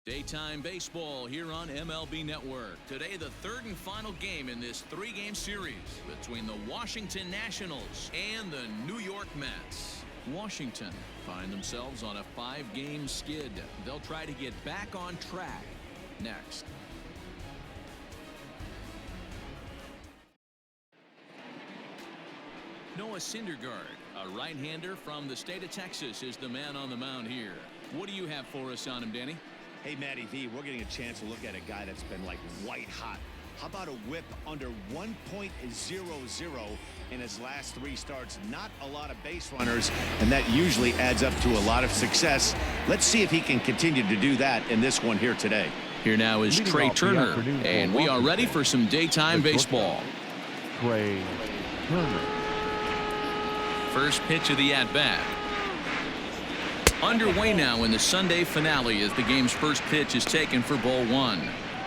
Daytime baseball here on MLB Network. Today, the third and final game in this three-game series between the Washington Nationals and the New York Mets. Washington find themselves on a 5-game skid. They'll try to get back on track next. Noah Syndergaard, a right-hander from the state of Texas, is the man on the mound here. What do you have for us on him, Danny? Hey, Matty V, we're getting a chance to look at a guy that's been like white hot. How about a whip under 1.00 in his last 3 starts? Not a lot of base runners, and that usually adds up to a lot of success. Let's see if he can continue to do that in this one here today. Here now is Trey Turner, and we are ready for some daytime baseball. Trey Turner. First pitch of the at-bat. Underway now in the Sunday finale as the game's first pitch is taken for ball 1.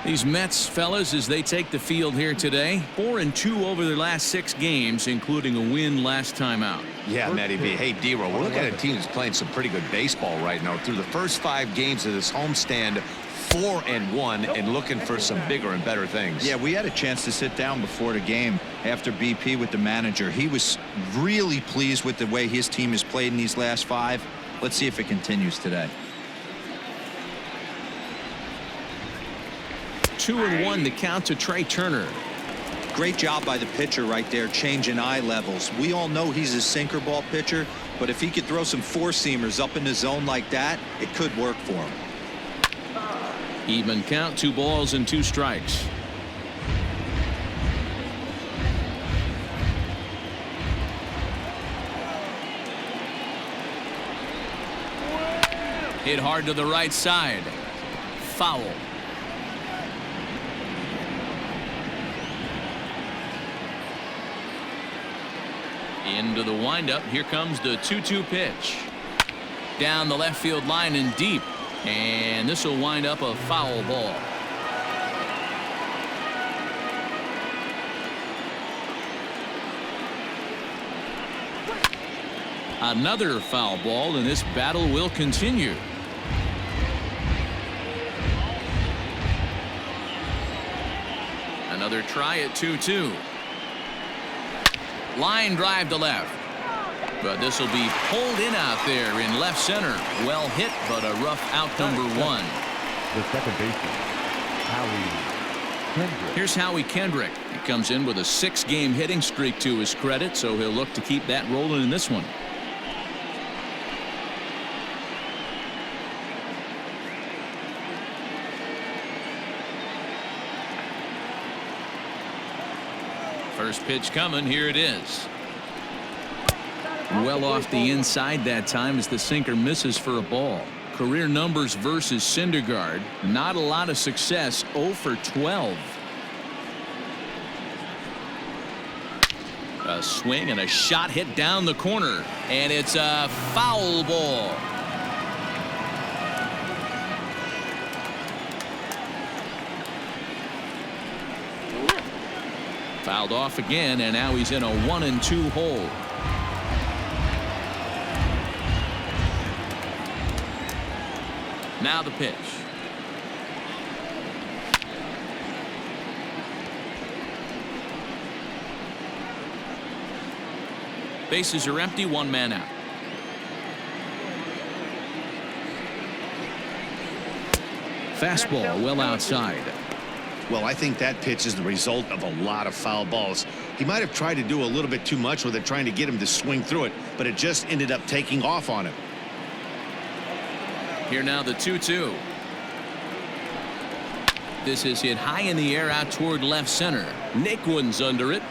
These Mets, fellas, as they take the field here today, 4-2 over their last 6 games, including a win last time out. Yeah, Matty V. Hey, D-Roll, we're looking at a team that's playing some pretty good baseball right now. Through the first 5 games of this homestand, 4-1, and looking for some bigger and better things. Yeah, we had a chance to sit down before the game after BP with the manager. He was really pleased with the way his team has played in these last 5. Let's see if it continues today. 2-1 the count to Trey Turner. Great job by the pitcher right there, changing eye levels. We all know he's a sinker ball pitcher, but if he could throw some 4-seamers up in the zone like that, it could work for him. Even count, 2 balls and 2 strikes. Hit hard to the right side. Foul. Into the windup. Here comes the 2-2 pitch. Down the left field line and deep. And this will wind up a foul ball. Another foul ball, and this battle will continue. Another try at 2-2. Line drive to left. But this will be pulled in out there in left center. Well hit, but a rough out number 1. The second baseman, Howie Kendrick. Here's Howie Kendrick. He comes in with a 6-game hitting streak to his credit, so he'll look to keep that rolling in this one. First pitch coming. Here it is. Well off the inside that time as the sinker misses for a ball. Career numbers versus Syndergaard. Not a lot of success. 0 for 12. A swing and a shot hit down the corner. And it's a foul ball. Fouled off again, and now he's in a 1-2 hole. Now the pitch. Bases are empty, 1 man out. Fastball well outside. Well, I think that pitch is the result of a lot of foul balls. He might have tried to do a little bit too much with it, trying to get him to swing through it, but it just ended up taking off on him. Here now the 2-2. This is hit high in the air out toward left center. Naquin's under it,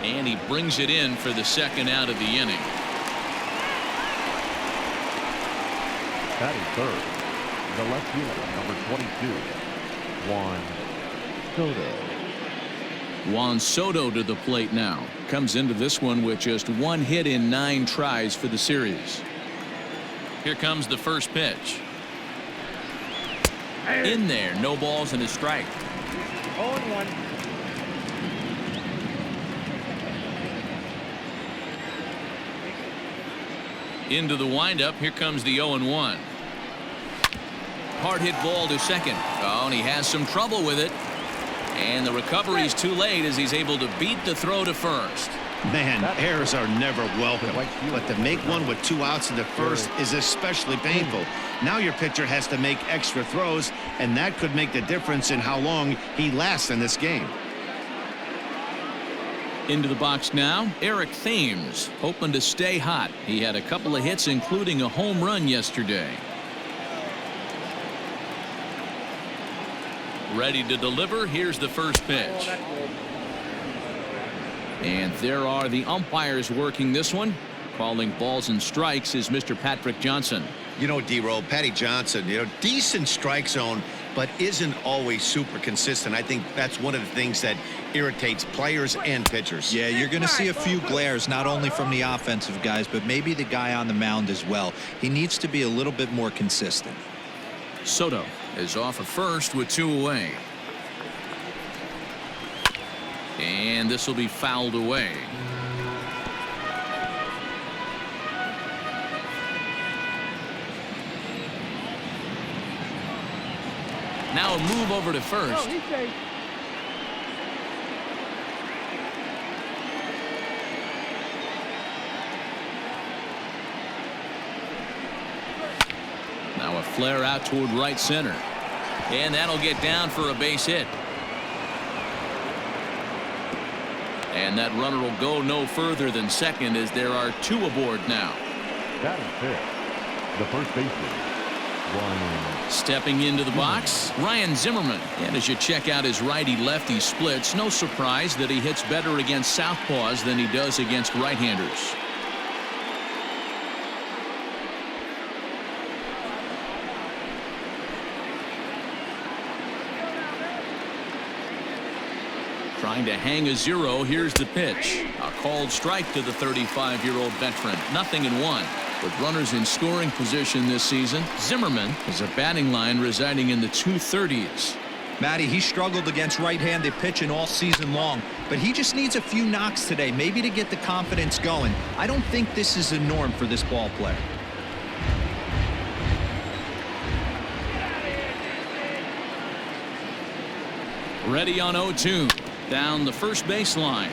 and he brings it in for the 2nd out of the inning. Batting third, the left fielder, number 22, Juan Soto. Juan Soto to the plate now. Comes into this one with just 1 hit in 9 tries for the series. Here comes the first pitch. In there, no balls and a strike. 0-1. Into the windup. Here comes the 0-1. Hard hit ball to second. Oh, and he has some trouble with it. And the recovery's too late as he's able to beat the throw to first. Man, errors are never welcome, but to make one with 2 outs in the first is especially painful. Now your pitcher has to make extra throws, and that could make the difference in how long he lasts in this game. Into the box now, Eric Thames, hoping to stay hot. He had a couple of hits, including a home run yesterday. Ready to deliver. Here's the first pitch. And there are the umpires working this one. Calling balls and strikes is Mr. Patrick Johnson. You know, D-Roll, Patty Johnson, decent strike zone, but isn't always super consistent. I think that's one of the things that irritates players and pitchers. Yeah, you're going to see a few glares, not only from the offensive guys, but maybe the guy on the mound as well. He needs to be a little bit more consistent. Soto is off of first with 2 away. And this will be fouled away. Now a move over to first. Now a flare out toward right center. And that'll get down for a base hit. And that runner will go no further than second as there are 2 aboard now. That is it. The first baseman, Ryan. Stepping into the box, Ryan Zimmerman. And as you check out his righty-lefty splits, no surprise that he hits better against southpaws than he does against right-handers. Trying to hang a 0. Here's the pitch. A called strike to the 35-year-old veteran. 0-1. With runners in scoring position this season, Zimmerman has a batting line residing in the 230s. Matty, he struggled against right-handed pitching all season long, but he just needs a few knocks today, maybe to get the confidence going. I don't think this is a norm for this ball player. Ready on 0-2. Down the first baseline.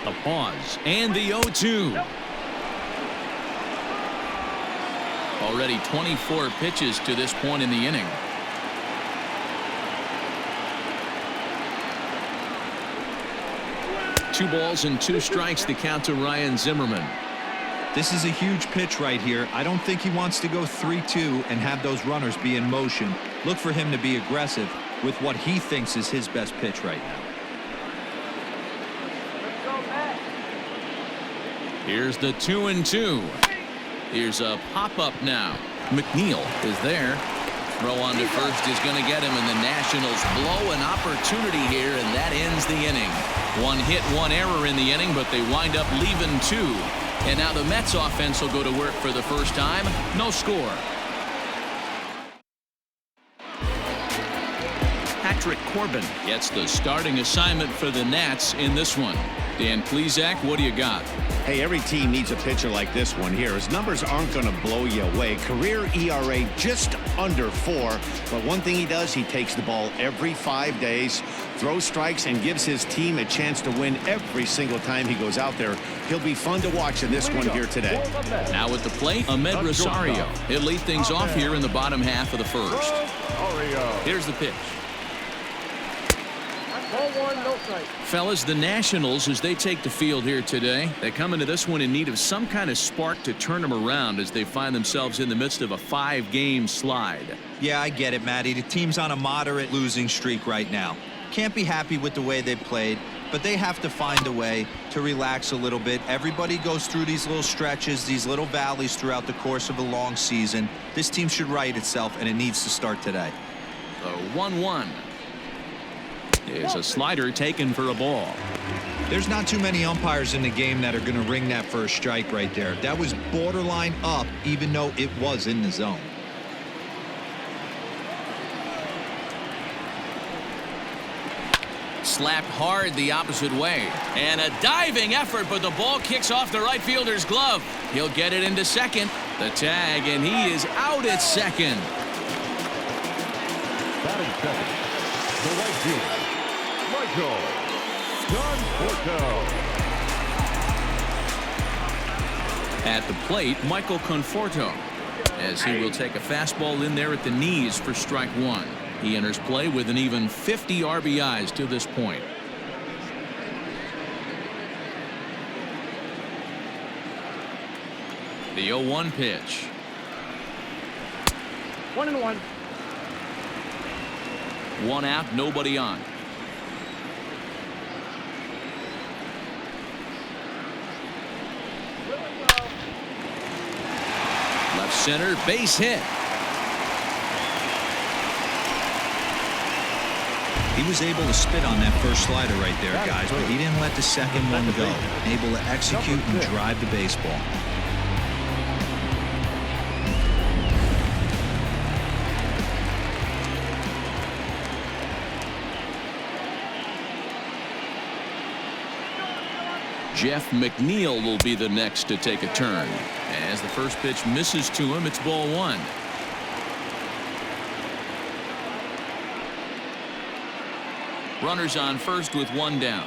A pause and the 0-2. Already 24 pitches to this point in the inning. Two balls and 2 strikes to count to Ryan Zimmerman. This is a huge pitch right here. I don't think he wants to go 3-2 and have those runners be in motion. Look for him to be aggressive with what he thinks is his best pitch right now. Here's the 2-2. Here's a pop-up now. McNeil is there. Throw on to first is going to get him, and the Nationals blow an opportunity here, and that ends the inning. 1 hit, 1 error in the inning, but they wind up leaving 2. And now the Mets offense will go to work for the first time. No score. Patrick Corbin gets the starting assignment for the Nats in this one. Dan Plesac, what do you got? Hey, every team needs a pitcher like this one here. His numbers aren't going to blow you away. Career ERA just under 4. But one thing he does, he takes the ball every 5 days, throws strikes, and gives his team a chance to win every single time he goes out there. He'll be fun to watch in this one here today. Now at the plate, Ahmed Rosario. He'll lead things off here in the bottom half of the first. Here's the pitch. Fellas, the Nationals, as they take the field here today, they come into this one in need of some kind of spark to turn them around as they find themselves in the midst of a 5-game slide. Yeah, I get it, Matty. The team's on a moderate losing streak right now. Can't be happy with the way they played, but they have to find a way to relax a little bit. Everybody goes through these little stretches, these little valleys throughout the course of a long season. This team should right itself, and it needs to start today. The 1-1. Is a slider taken for a ball. There's not too many umpires in the game that are going to ring that first strike right there. That was borderline up, even though it was in the zone. slapped hard the opposite way. And a diving effort, but the ball kicks off the right fielder's glove. He'll get it into second. The tag, and he is out at second. Batting second, the right fielder, Michael Conforto. At the plate, Michael Conforto, as he will take a fastball in there at the knees for strike one. He enters play with an even 50 RBIs to this point. The 0-1 pitch. 1-1. One out, nobody on. Left center, base hit. He was able to spit on that first slider right there, guys, but he didn't let the second one go. Able to execute and drive the baseball. Jeff McNeil will be the next to take a turn. As the first pitch misses to him, it's ball one. Runners on first with one down.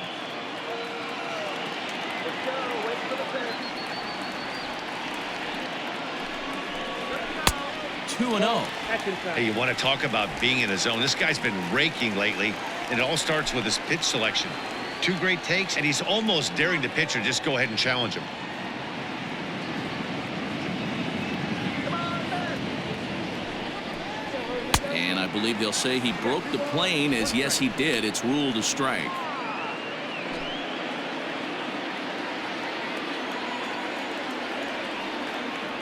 2-0. Hey, you want to talk about being in a zone? This guy's been raking lately, and it all starts with his pitch selection. Two great takes, and he's almost daring the pitcher just go ahead and challenge him. And I believe they'll say he broke the plane, as yes he did. It's ruled a strike.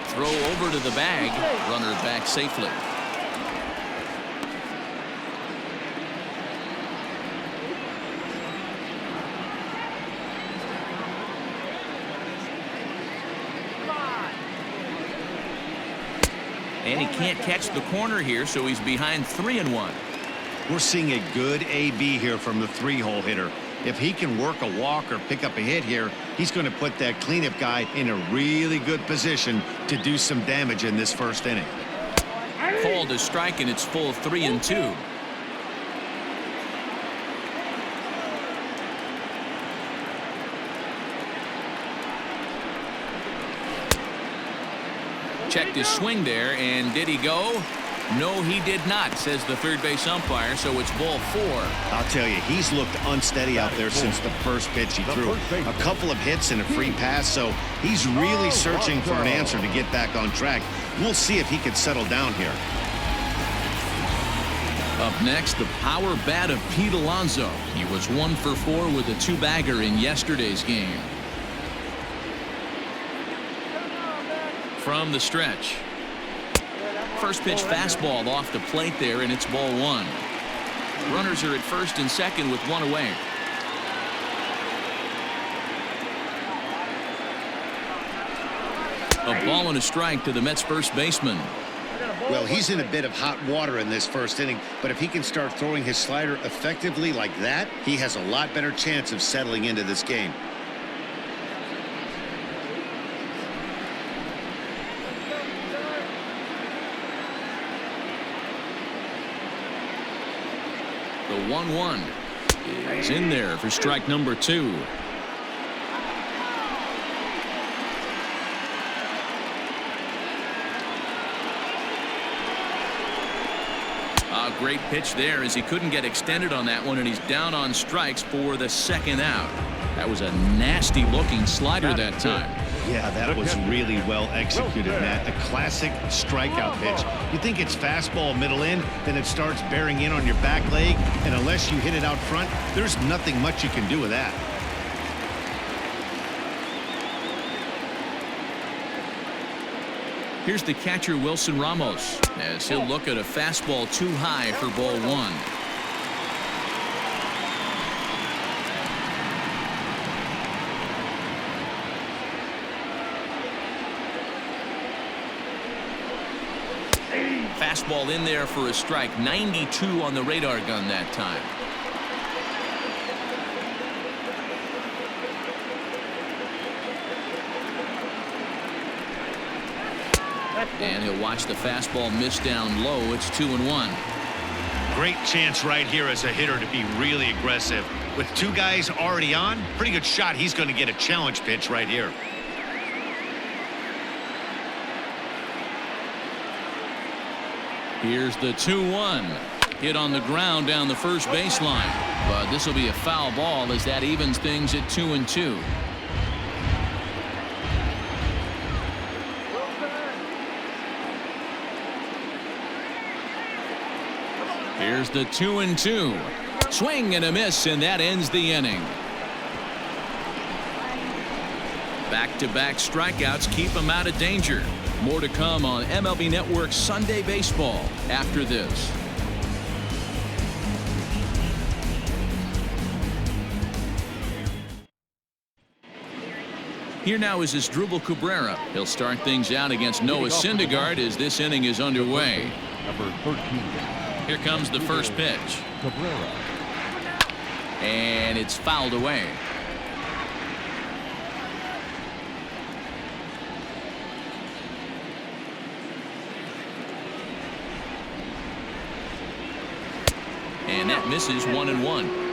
Throw over to the bag. Runner back safely. And he can't catch the corner here, so he's behind 3-1. We're seeing a good AB here from the three-hole hitter. If he can work a walk or pick up a hit here, he's going to put that cleanup guy in a really good position to do some damage in this first inning. Called a strike, and it's full 3-2. Checked his swing there, and did he go? No, he did not, says the third base umpire, so it's ball four. I'll tell you, he's looked unsteady out there since the first pitch he threw. A couple of hits and a free pass, so he's really searching for an answer to get back on track. We'll see if he can settle down here. Up next, the power bat of Pete Alonso. He was 1 for 4 with a two-bagger in yesterday's game. From the stretch. First pitch fastball off the plate there, and it's ball one. Runners are at first and second with one away. A ball and a strike to the Mets first baseman. Well, he's in a bit of hot water in this first inning, but if he can start throwing his slider effectively like that, he has a lot better chance of settling into this game. The 1-1 is in there for strike number 2. A great pitch there, as he couldn't get extended on that one, and he's down on strikes for the second out. That was a nasty looking slider that time. Yeah, that was really well executed, Matt. A classic strikeout pitch. You think it's fastball middle in, then it starts bearing in on your back leg, and unless you hit it out front, there's nothing much you can do with that. Here's the catcher, Wilson Ramos, as he'll look at a fastball too high for ball one. Fastball in there for a strike. 92 on the radar gun that time. And he'll watch the fastball miss down low. It's 2-1. Great chance right here as a hitter to be really aggressive. With two guys already on, pretty good shot. He's going to get a challenge pitch right here. Here's the 2-1. Hit on the ground down the first baseline. But this will be a foul ball as that evens things at 2-2. Here's the 2-2. Swing and a miss, and that ends the inning. Back-to-back strikeouts keep him out of danger. More to come on MLB Network Sunday Baseball after this. Here now is Asdrubal Cabrera. He'll start things out against Noah Syndergaard as this inning is underway. Number 13. Here comes the first pitch. Cabrera. And it's fouled away. And that misses 1-1.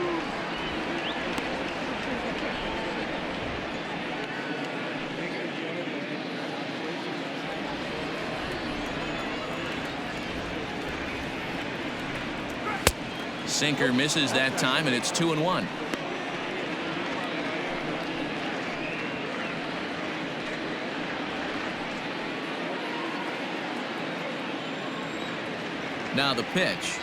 Sinker misses that time, and it's 2-1. Now the pitch.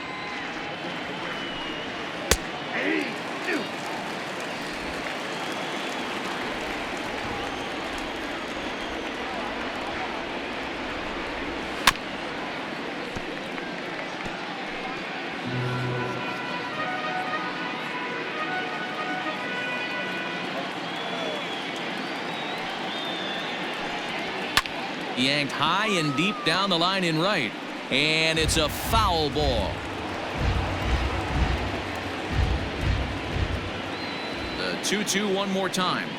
Yanked high and deep down the line in right, and it's a foul ball. The 2-2 one more time.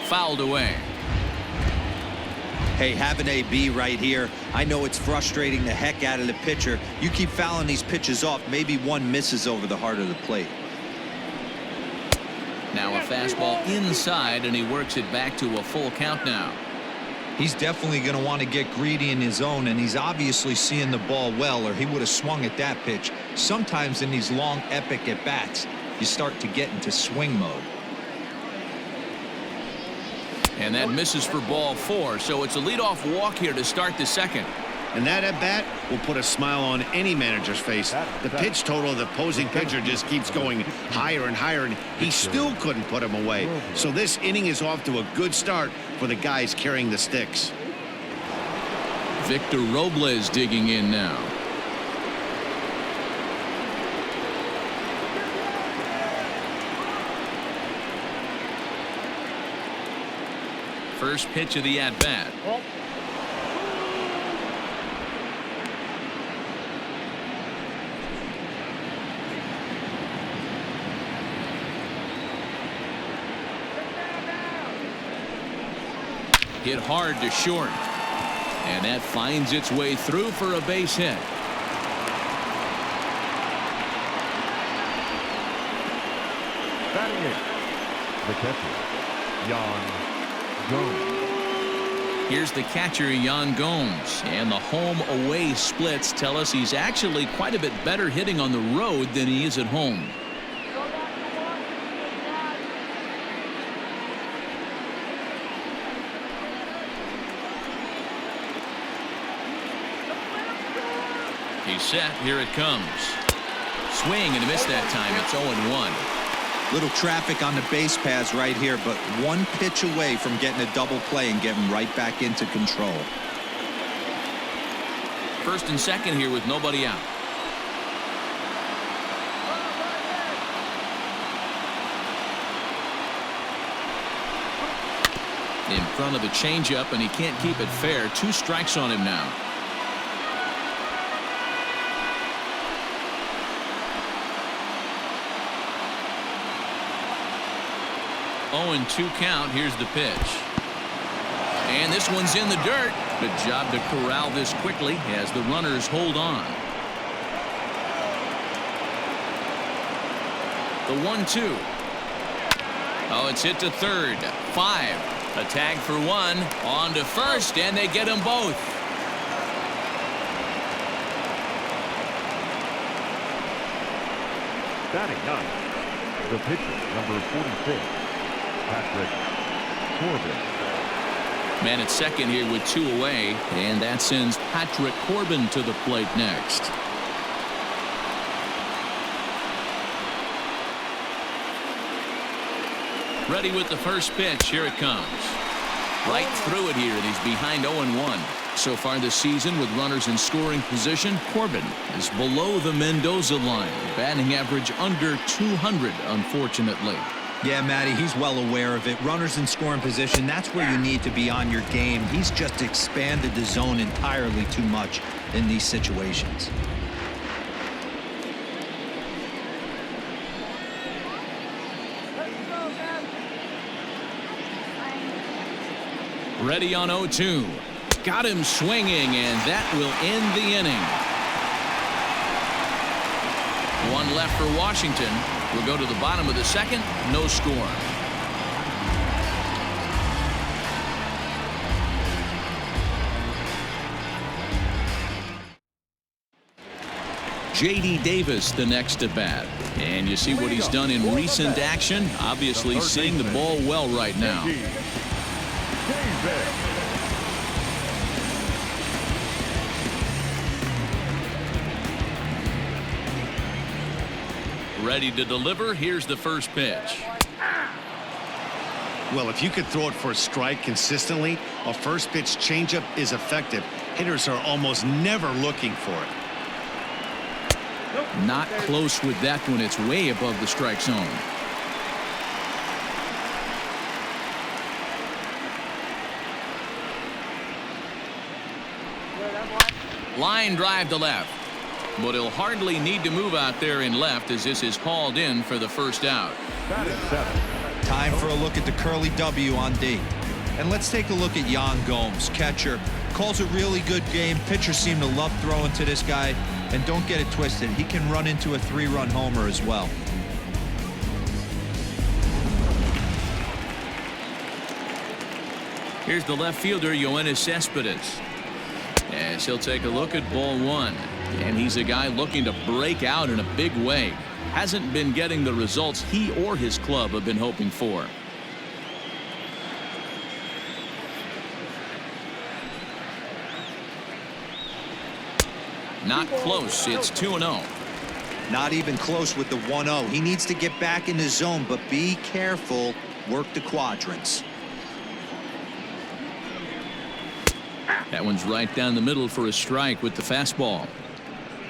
Fouled away. Hey, have an AB right here. I know it's frustrating the heck out of the pitcher. You keep fouling these pitches off, maybe one misses over the heart of the plate. Now a fastball inside, and he works it back to a full count now. He's definitely going to want to get greedy in his zone, and he's obviously seeing the ball well, or he would have swung at that pitch. Sometimes in these long, epic at-bats, you start to get into swing mode. And that misses for ball 4, so it's a leadoff walk here to start the second. And that at-bat will put a smile on any manager's face. The pitch total of the opposing pitcher just keeps going higher and higher, and he still couldn't put him away. So this inning is off to a good start for the guys carrying the sticks. Victor Robles digging in now. First pitch of the at-bat. Hit hard to short. And that finds its way through for a base hit. Batting it. The catcher, Jan Gomes. Here's the catcher, Yan Gomes. And the home-away splits tell us he's actually quite a bit better hitting on the road than he is at home. He's set. Here it comes. Swing and a miss that time. It's 0-1. Little traffic on the base paths right here, but one pitch away from getting a double play and getting right back into control. First and second here with nobody out. In front of the changeup, and he can't keep it fair. 2 strikes on him now. 0-2 count. Here's the pitch. And this one's in the dirt. Good job to corral this quickly as the runners hold on. The 1-2. Oh, it's hit to third. 5. A tag for 1. On to first, and they get them both. Batting ninth, the pitcher, number 46, Patrick Corbin. Man at second here with 2 away, and that sends Patrick Corbin to the plate next. Ready with the first pitch. Here it comes. Right through it here, and he's behind 0-1. So far this season, with runners in scoring position, Corbin is below the Mendoza line. Batting average under 200, unfortunately. Yeah, Matty, he's well aware of it. Runners in scoring position, that's where you need to be on your game. He's just expanded the zone entirely too much in these situations. Ready on 0-2. Got him swinging, and that will end the inning. 1 left for Washington. We'll go to the bottom of the second. No score. J.D. Davis the next to bat. And you see what he's done in recent action. Obviously seeing the ball well right now. Ready to deliver. Here's the first pitch. Well, if you could throw it for a strike consistently, a first pitch changeup is effective. Hitters are almost never looking for it. Not close with that one. It's way above the strike zone. Line drive to left. But he'll hardly need to move out there in left as this is hauled in for the first out. Time for a look at the curly W on D. And let's take a look at Yan Gomes, catcher. Calls a really good game. Pitchers seem to love throwing to this guy. And don't get it twisted, he can run into a 3-run homer as well. Here's the left fielder, Yoenis Cespedes. As he'll take a look at ball 1. And he's a guy looking to break out in a big way. Hasn't been getting the results he or his club have been hoping for. Not close. It's 2-0. Not even close with the 1-0. He needs to get back in the zone, but be careful. Work the quadrants. That one's right down the middle for a strike with the fastball.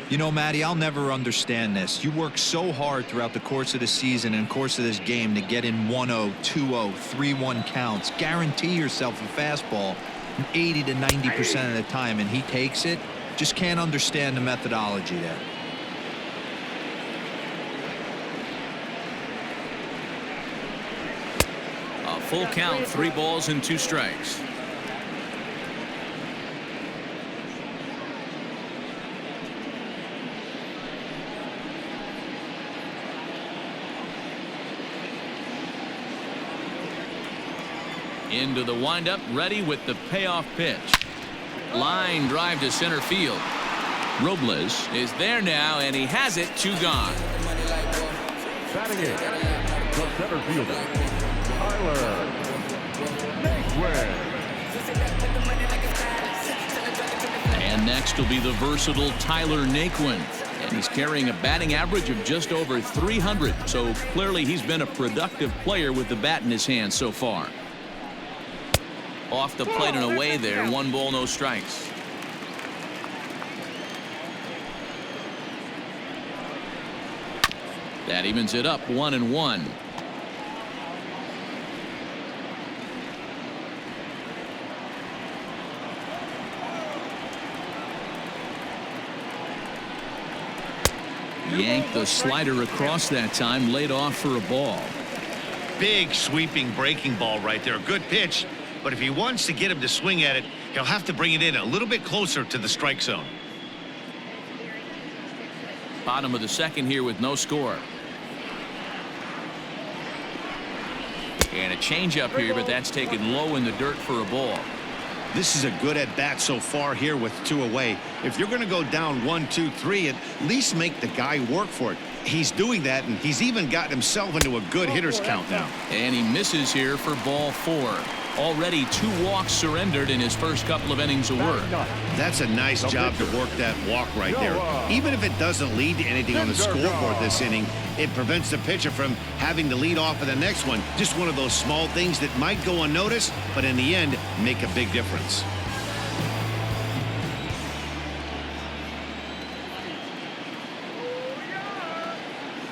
You know, Matty, I'll never understand this. You work so hard throughout the course of the season and course of this game to get in 1-0, 2-0, 3-1 counts. Guarantee yourself a fastball 80 to 90% of the time, and he takes it. Just can't understand the methodology there. A full count, 3 balls and 2 strikes. Into the windup, ready with the payoff pitch. Line drive to center field. Robles is there now, and he has it. 2 gone. Batting in, the center fielder, Tyler Naquin. And next will be the versatile Tyler Naquin. And he's carrying a batting average of just over 300. So clearly he's been a productive player with the bat in his hand so far. Off the plate and away there. 1 ball, no strikes. That evens it up 1-1. Yanked the slider across that time, laid off for a ball. big sweeping breaking ball right there. A good pitch, but if he wants to get him to swing at it, he'll have to bring it in a little bit closer to the strike zone. Bottom of the second here with no score. And a changeup here, but that's taken low in the dirt for a ball. This is a good at bat so far here with 2 away. If you're going to go down 1, 2, 3, at least make the guy work for it. He's doing that, and he's even gotten himself into a good hitter's count now. And he misses here for ball 4. Already 2 walks surrendered in his first couple of innings of work. That's a nice job to work that walk right there. Even if it doesn't lead to anything on the scoreboard this inning, it prevents the pitcher from having to lead off of the next one. Just one of those small things that might go unnoticed, but in the end, make a big difference.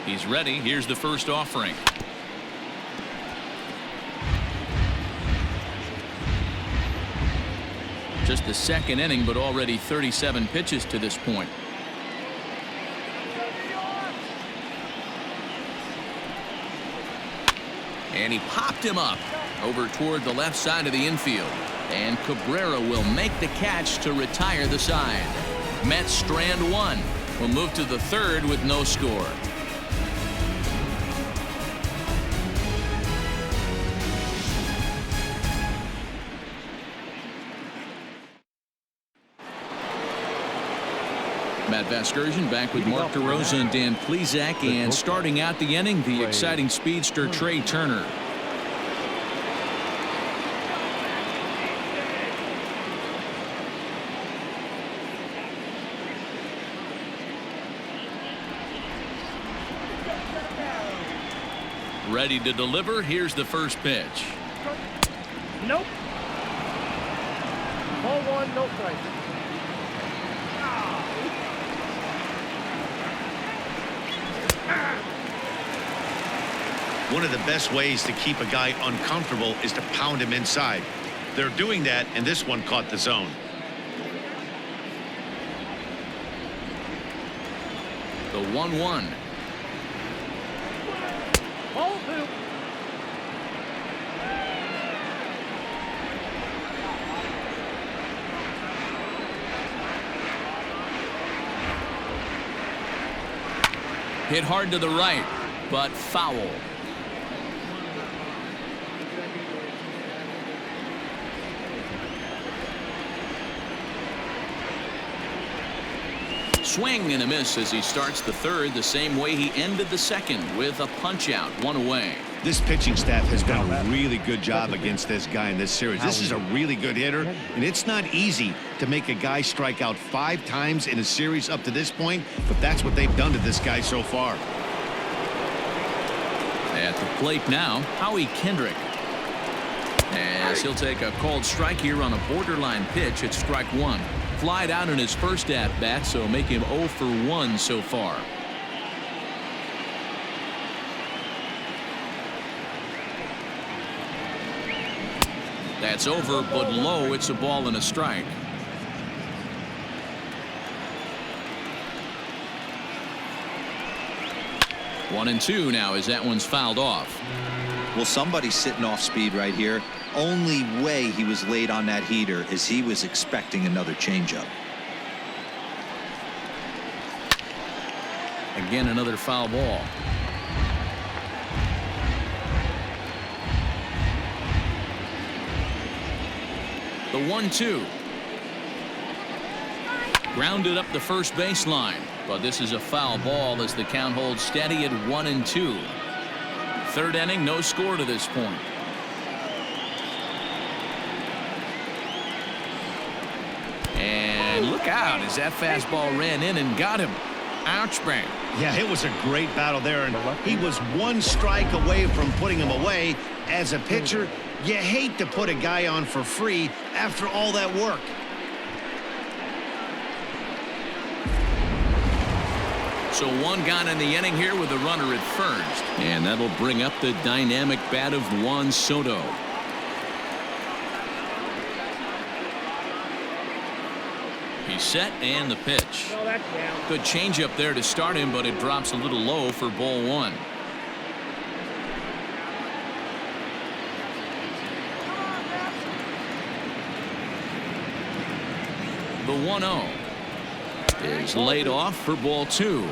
He's ready. Here's the first offering. Just the second inning, but already 37 pitches to this point. And he popped him up over toward the left side of the infield. And Cabrera will make the catch to retire the side. Mets strand 1. We'll move to the third with no score. Matt Vasgersian back with Mark DeRosa and Dan Plesac, and starting out the inning, the exciting speedster Trey Turner. Ready to deliver. Here's the first pitch. Nope. Ball 1, no strike. One of the best ways to keep a guy uncomfortable is to pound him inside. They're doing that, and this one caught the zone. The 1-1. Ball 2. Hit hard to the right, but foul. Swing and a miss as he starts the third the same way he ended the second, with a punch out, 1 away. This pitching staff has done a really good job against this guy in this series. This is a really good hitter, and it's not easy to make a guy strike out 5 times in a series up to this point, but that's what they've done to this guy so far. At the plate now, Howie Kendrick. As he'll take a called strike here on a borderline pitch at strike 1. Flied out in his first at-bat, so make him 0 for 1 so far. That's over, but low. It's a ball and a strike. One and two now as that one's fouled off. Well, somebody's sitting off speed right here. Only way he was late on that heater is he was expecting another changeup. Again, another foul ball. The 1-2. Grounded up the first baseline, but this is a foul ball as the count holds steady at 1-2. Third inning, no score to this point. And look out as that fastball ran in and got him. Ouch, bang. Yeah, it was a great battle there, and he was 1 strike away from putting him away. As a pitcher, you hate to put a guy on for free after all that work. So one gone in the inning here with a runner at first, and that'll bring up the dynamic bat of Juan Soto. He's set and the pitch. No, that's down. Good changeup there to start him, but it drops a little low for ball 1. The 1-0 is laid off for ball 2.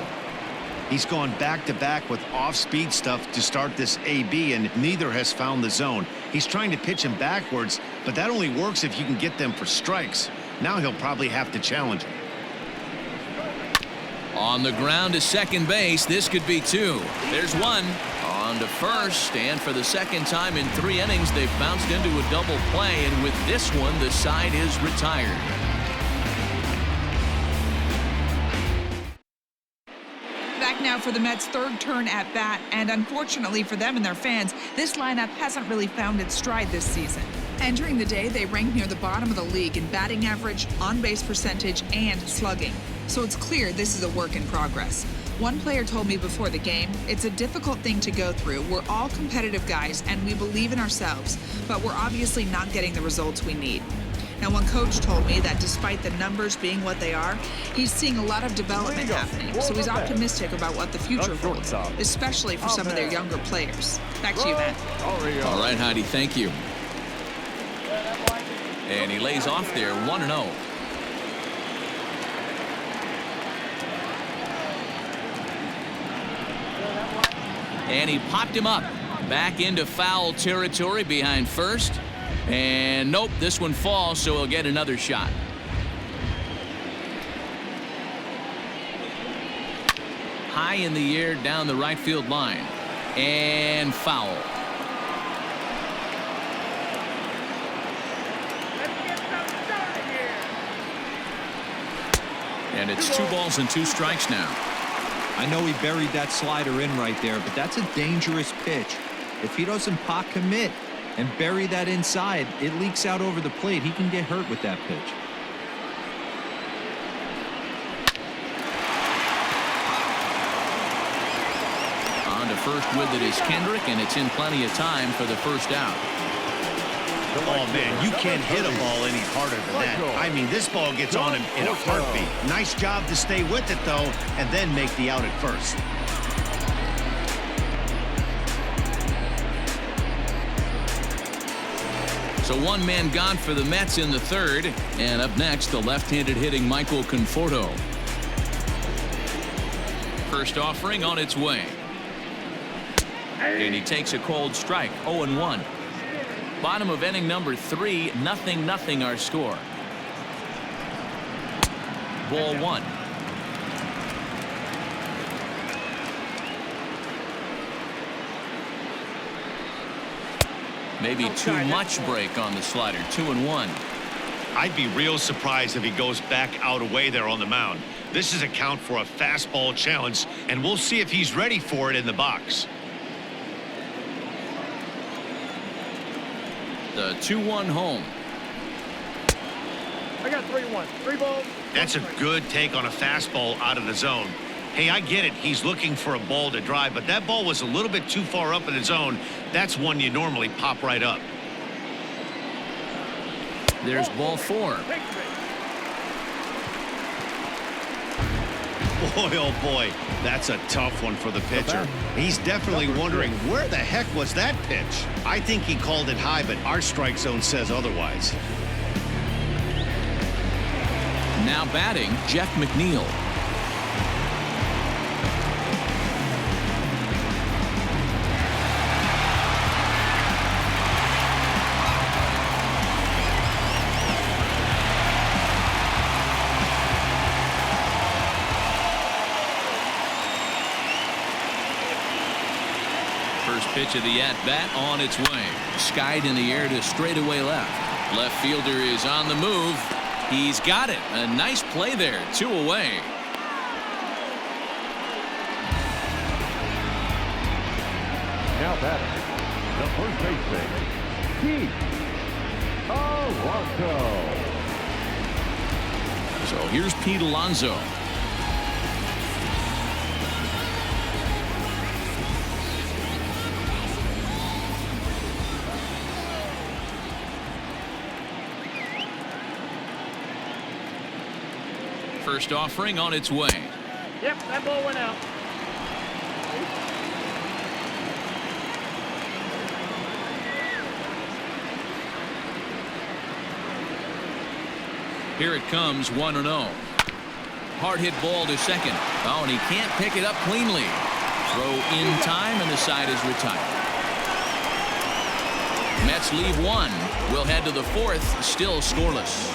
He's gone back-to-back with off-speed stuff to start this AB, and neither has found the zone. He's trying to pitch him backwards, but that only works if you can get them for strikes. Now he'll probably have to challenge him. On the ground to second base. This could be 2. There's 1. On to first, and for the second time in 3 innings, they've bounced into a double play, and with this one, the side is retired. Back now for the Mets' third turn at bat, and unfortunately for them and their fans, this lineup hasn't really found its stride this season. Entering the day, they ranked near the bottom of the league in batting average, on-base percentage, and slugging. So it's clear this is a work in progress. One player told me before the game, it's a difficult thing to go through. We're all competitive guys, and we believe in ourselves, but we're obviously not getting the results we need. Now, one coach told me that despite the numbers being what they are, he's seing a lot of development happening, so he's optimistic about what the future holds, especially for some of their younger players. Back to you, Matt. All right, Heidi, thank you. And he lays off there, 1-0. And he popped him up. Back into foul territory behind first. And nope, this one falls, so he'll get another shot. High in the air down the right field line. And foul. And it's 2 balls and 2 strikes now. I know he buried that slider in right there, but that's a dangerous pitch. If he doesn't pot commit and bury that inside, it leaks out over the plate. He can get hurt with that pitch. On to first with it is Kendrick, and it's in plenty of time for the first out. Oh, man, you can't hit a ball any harder than that. I mean, this ball gets on him in a heartbeat. Nice job to stay with it, though, and then make the out at first. So 1 man gone for the Mets in the 3rd. And up next, the left-handed hitting Michael Conforto. First offering on its way. And he takes a cold strike, 0-1. Bottom of inning number 3, 0-0 our score. Ball 1. Maybe too much break on the slider, 2-1. I'd be real surprised if he goes back out away there on the mound. This is a count for a fastball challenge, and we'll see if he's ready for it in the box. The 2-1 home. I got 3-1. 3 balls. That's a good take on a fastball out of the zone. Hey, I get it. He's looking for a ball to drive, but that ball was a little bit too far up in the zone. That's one you normally pop right up. There's ball 4. Boy, oh boy, that's a tough one for the pitcher. He's definitely wondering, where the heck was that pitch? I think he called it high, but our strike zone says otherwise. Now batting, Jeff McNeil. First pitch of the at-bat on its way. Skied in the air to straightaway left. Left fielder is on the move. He's got it. A nice play there. 2 away. Now batting, the first baseman, Pete Alonso. So here's Pete Alonso. First offering on its way. Yep, that ball went out. Here it comes, 1-0. Hard hit ball to second. Oh, and he can't pick it up cleanly. Throw in time, and the side is retired. Mets leave one. We'll head to the fourth, still scoreless.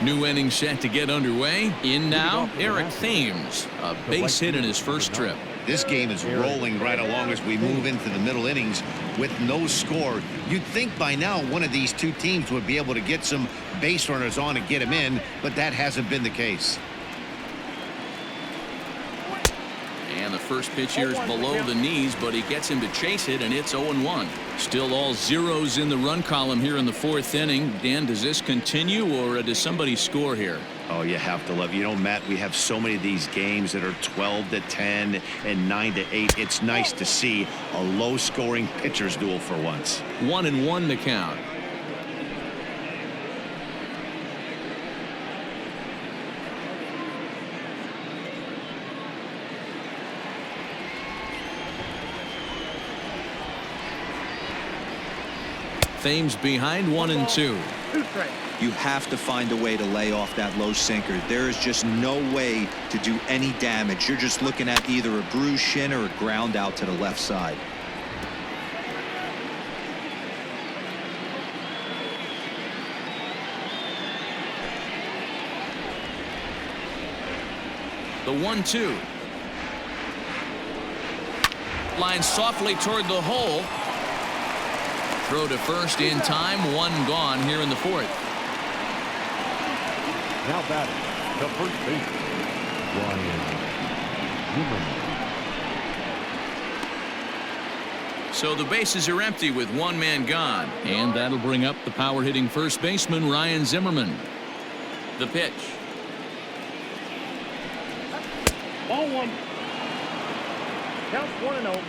New inning set to get underway. In now, Eric Thames, a base hit in his first trip. This game is rolling right along as we move into the middle innings with no score. You'd think by now one of these two teams would be able to get some base runners on and get them in, but that hasn't been the case. And the first pitch here is below the knees, but he gets him to chase it, and it's 0-1. Still all zeros in the run column here in the fourth inning. Dan, does this continue, or does somebody score here? Oh, you have to love. You know, Matt, we have so many of these games that are 12-10 and 9-8. It's nice to see a low-scoring pitcher's duel for once. 1-1 the count. Thames behind 1-2. You have to find a way to lay off that low sinker. There is just no way to do any damage. You're just looking at either a bruised shin or a ground out to the left side. The 1-2. Line softly toward the hole. Throw to first in time. One gone here in the fourth. Now batting, the first baseman, Ryan Zimmerman. So the bases are empty with one man gone. And that'll bring up the power hitting first baseman, Ryan Zimmerman. The pitch. Ball one. Counts 1-0.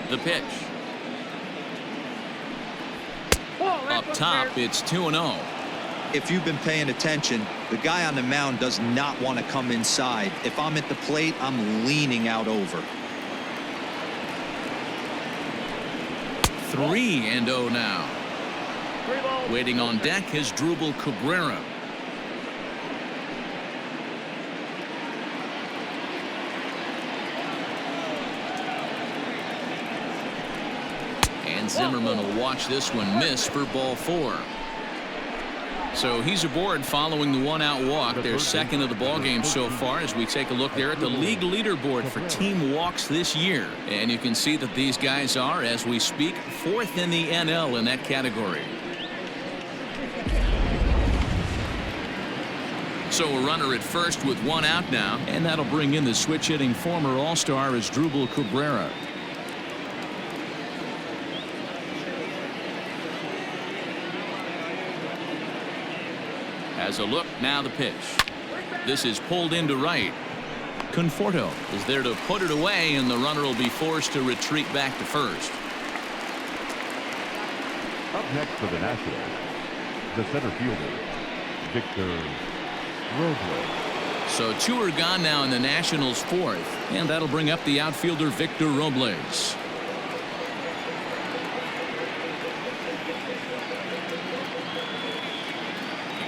The pitch. Up top, it's 2-0. If you've been paying attention, the guy on the mound does not want to come inside. If I'm at the plate, I'm leaning out over. 3-0 now. Waiting on deck is Drupal Cabrera. And Zimmerman will watch this one miss for ball 4. So he's aboard following the one-out walk. They're second of the ball game so far as we take a look there at the league leaderboard for team walks this year. And you can see that these guys are, as we speak, fourth in the NL in that category. So a runner at first with one out now, and that'll bring in the switch-hitting former All-Star as Drupal Cabrera. As a look, now the pitch. This is pulled into right. Conforto is there to put it away, and the runner will be forced to retreat back to first. Up next for the Nationals, the center fielder, Victor Robles. So two are gone now in the Nationals' fourth, and that'll bring up the outfielder Victor Robles.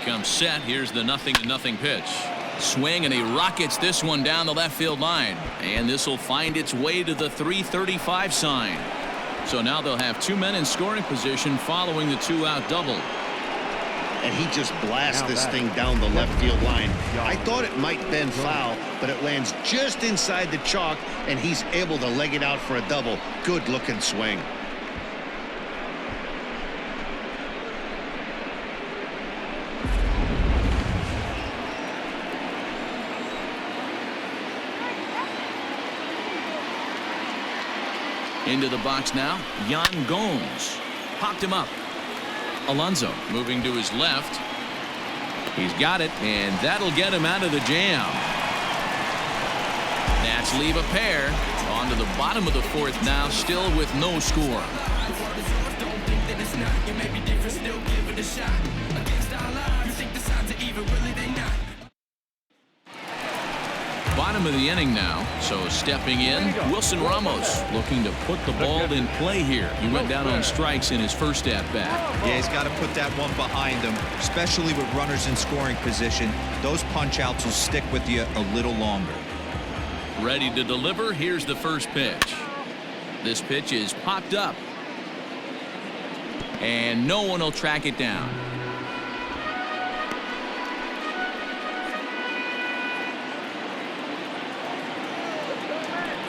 Comes set. Here's the 0-0 pitch. Swing, and he rockets this one down the left field line. And this will find its way to the 335 sign. So now they'll have two men in scoring position following the two-out double. And he just blasts this thing down the left field line. I thought it might bend foul, but it lands just inside the chalk, and he's able to leg it out for a double. Good-looking swing. Into the box now, Yan Gomes. Popped him up. Alonso moving to his left. He's got it, and that'll get him out of the jam. Nats leave a pair. On to the bottom of the fourth now, still with no score. it's not. You may be different, still give it a shot. Against our lives, you think the signs are even, really they not. Bottom of the inning now, so stepping in, Wilson Ramos looking to put the ball in play here. He went down on strikes in his first at-bat. Yeah, he's got to put that one behind him, especially with runners in scoring position. Those punch-outs will stick with you a little longer. Ready to deliver. Here's the first pitch. This pitch is popped up. And no one will track it down.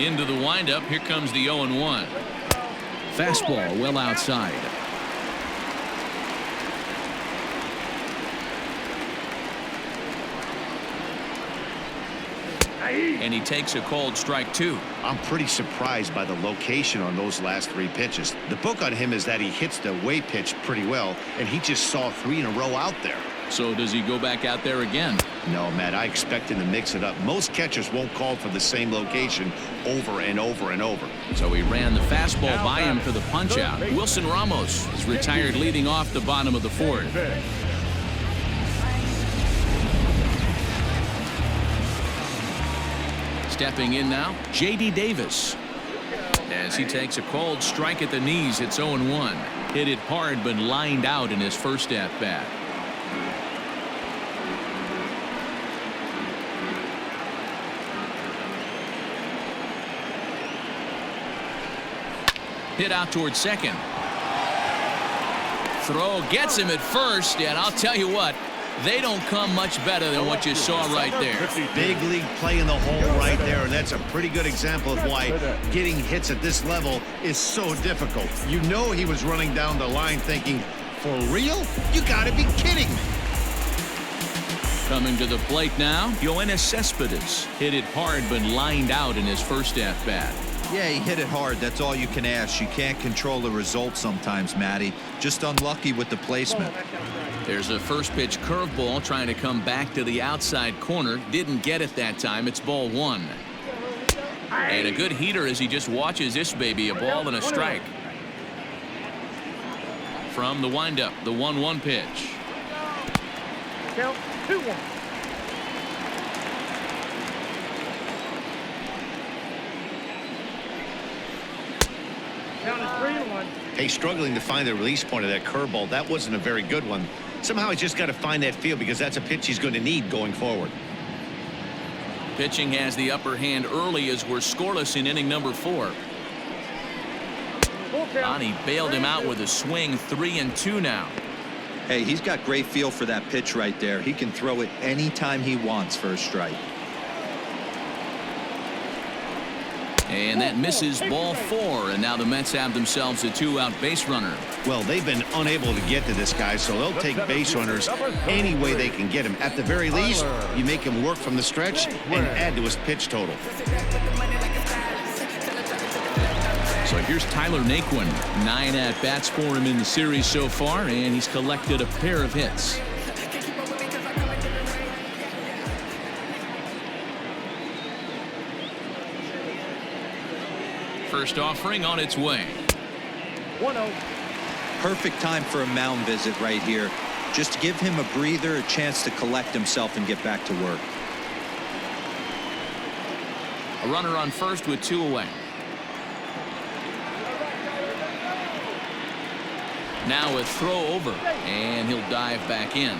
Into the windup. Here comes the 0-1. Fastball well outside. And he takes a called strike 2. I'm pretty surprised by the location on those last 3 pitches. The book on him is that he hits the way pitch pretty well, and he just saw 3 in a row out there. So does he go back out there again? No, Matt, I expect him to mix it up. Most catchers won't call for the same location over and over and over. So he ran the fastball by him for the punch-out. Wilson Ramos is retired leading off the bottom of the 4th. Stepping in now, J.D. Davis. As he takes a called strike at the knees, it's 0-1. Hit it hard but lined out in his first at-bat. Hit out towards second. Throw gets him at first, and I'll tell you what, they don't come much better than what you saw right there. Big league play in the hole right there, and that's a pretty good example of why getting hits at this level is so difficult. You know he was running down the line thinking, for real? You gotta be kidding me. Coming to the plate now, Yoenis Cespedes hit it hard but lined out in his first at-bat. Yeah, he hit it hard. That's all you can ask. You can't control the result sometimes, Matty. Just unlucky with the placement. There's a first pitch curveball trying to come back to the outside corner. Didn't get it that time. It's ball 1. And a good heater as he just watches this baby, a ball and a strike. From the windup, the 1-1 pitch. Count 2-1. Hey, struggling to find the release point of that curveball. That wasn't a very good one. Somehow he's just got to find that feel because that's a pitch he's going to need going forward. Pitching has the upper hand early as we're scoreless in inning number 4. Ani bailed him out with a swing. 3-2 now. Hey, he's got great feel for that pitch right there. He can throw it anytime he wants for a strike. And that misses, ball 4, and now the Mets have themselves a 2-out base runner. Well, they've been unable to get to this guy, so they'll take base runners any way they can get him. At the very least, you make him work from the stretch and add to his pitch total. So here's Tyler Naquin. 9 at-bats for him in the series so far, and he's collected a pair of hits. First offering on its way. 1-0. Perfect time for a mound visit right here. Just to give him a breather, a chance to collect himself and get back to work. A runner on first with 2 away. Now a throw over, and he'll dive back in.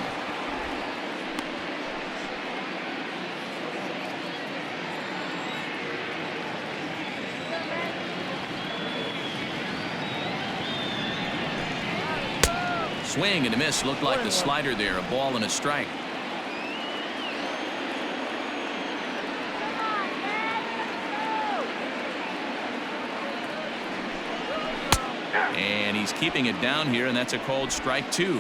Swing and a miss. Looked like the slider there. A ball and a strike. And he's keeping it down here, and that's a called strike 2.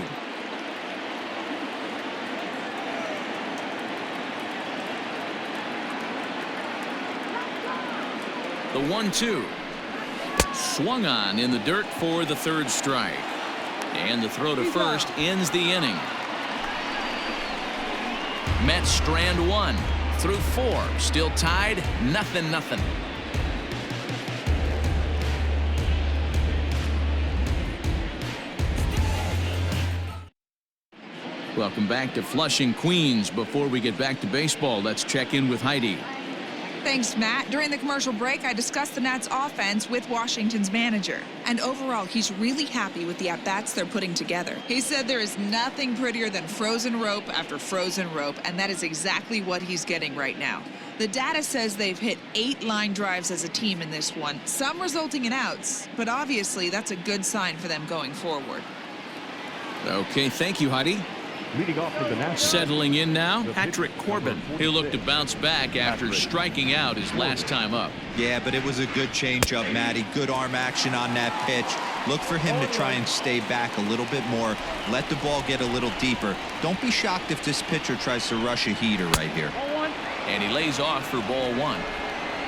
The 1-2. Swung on in the dirt for the 3rd strike. And the throw to first ends the inning. Mets strand 1 through 4. Still tied, 0-0. Welcome back to Flushing, Queens. Before we get back to baseball, let's check in with Heidi. Thanks, Matt. During the commercial break, I discussed the Nats offense with Washington's manager. And overall, he's really happy with the at-bats they're putting together. He said there is nothing prettier than frozen rope after frozen rope, and that is exactly what he's getting right now. The data says they've hit 8 line drives as a team in this one, some resulting in outs, but obviously that's a good sign for them going forward. Okay, thank you, Heidi. Leading off for the Nationals. Settling in now, Patrick Corbin. He'll look to bounce back after striking out his last time up. Yeah, but it was a good changeup, Matty. Good arm action on that pitch. Look for him to try and stay back a little bit more. Let the ball get a little deeper. Don't be shocked if this pitcher tries to rush a heater right here. And he lays off for ball 1.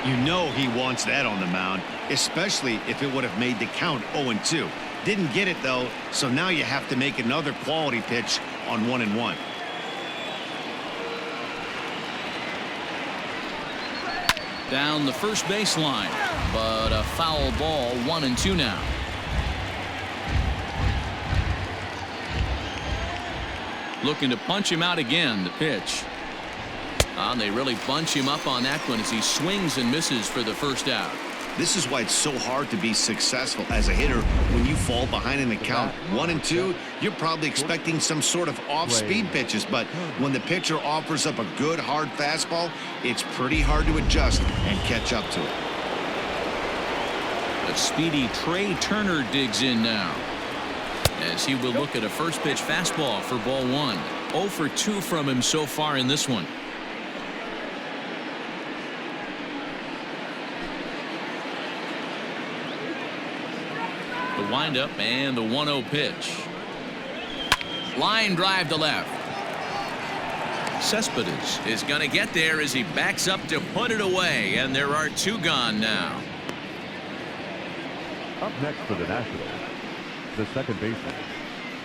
You know he wants that on the mound, especially if it would have made the count 0-2. Didn't get it, though, so now you have to make another quality pitch on 1-1. Down the first baseline, but a foul ball, 1-2 now. Looking to punch him out again, the pitch. And they really bunch him up on that one as he swings and misses for the first out. This is why it's so hard to be successful as a hitter when you fall behind in the count 1-2. You're probably expecting some sort of off-speed pitches, but when the pitcher offers up a good hard fastball, it's pretty hard to adjust and catch up to it. The speedy Trey Turner digs in now as he will look at a first pitch fastball for ball 1. 0 for 2 from him so far in this one. The windup and the 1-0 pitch. Line drive to left. Cespedes is going to get there as he backs up to put it away, and there are 2 gone now. Up next for the Nationals, the second baseman,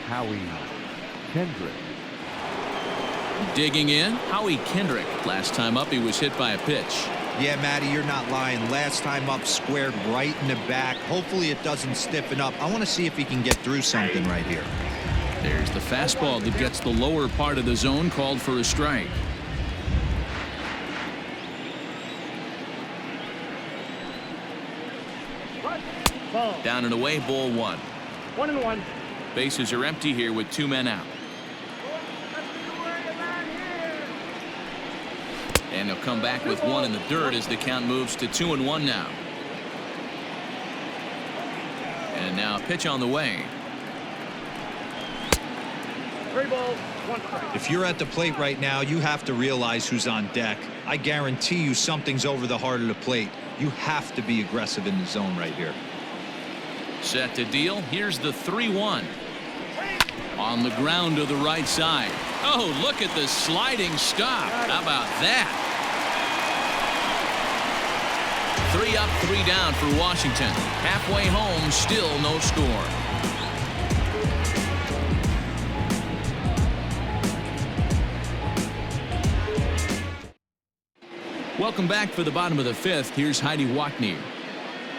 Howie Kendrick. Digging in, Howie Kendrick. Last time up, he was hit by a pitch. Yeah, Matty, you're not lying. Last time up, squared right in the back. Hopefully it doesn't stiffen up. I want to see if he can get through something right here. There's the fastball that gets the lower part of the zone, called for a strike. Down and away, ball 1. 1-1. Bases are empty here with 2 men out. And he'll come back with 1 in the dirt as the count moves to 2-1 now. And now a pitch on the way. 3 balls, 1 strike. If you're at the plate right now, you have to realize who's on deck. I guarantee you something's over the heart of the plate. You have to be aggressive in the zone right here. Set to deal. Here's the 3-1. On the ground to the right side. Oh, look at the sliding stop. How about that? 3 up, 3 down for Washington. Halfway home, still no score. Welcome back for the bottom of the 5th. Here's Heidi Watney.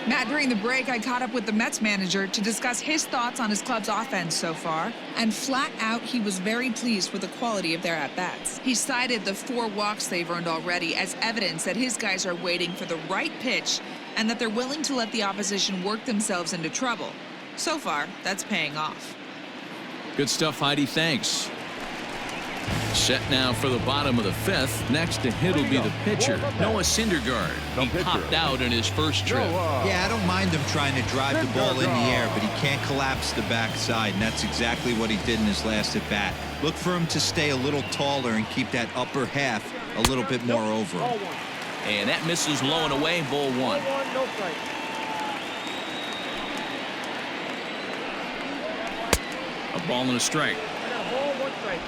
Matt, during the break, I caught up with the Mets manager to discuss his thoughts on his club's offense so far. And flat out, he was very pleased with the quality of their at-bats. He cited the 4 walks they've earned already as evidence that his guys are waiting for the right pitch and that they're willing to let the opposition work themselves into trouble. So far, that's paying off. Good stuff, Heidi. Thanks. Set now for the bottom of the 5th. Next to hit will be the pitcher, Noah Syndergaard. He popped out in his first trip. Yeah, I don't mind him trying to drive the ball in the air, but he can't collapse the backside, and that's exactly what he did in his last at-bat. Look for him to stay a little taller and keep that upper half a little bit more over him. And that misses low and away, ball 1. No strike. A ball and a strike. I got a ball, 1 strike.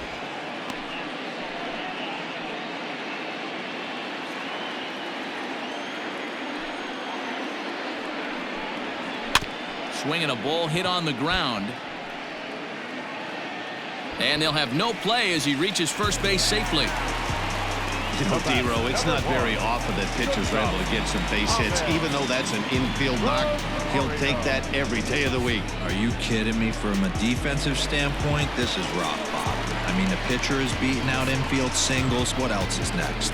Swinging a ball hit on the ground. And they'll have no play as he reaches first base safely. You know, D-Row, it's not very often that pitchers are able to get some base hits. Even though that's an infield knock, he'll take that every day of the week. Are you kidding me? From a defensive standpoint, this is rock bottom. I I mean, the pitcher is beating out infield singles. What else is next?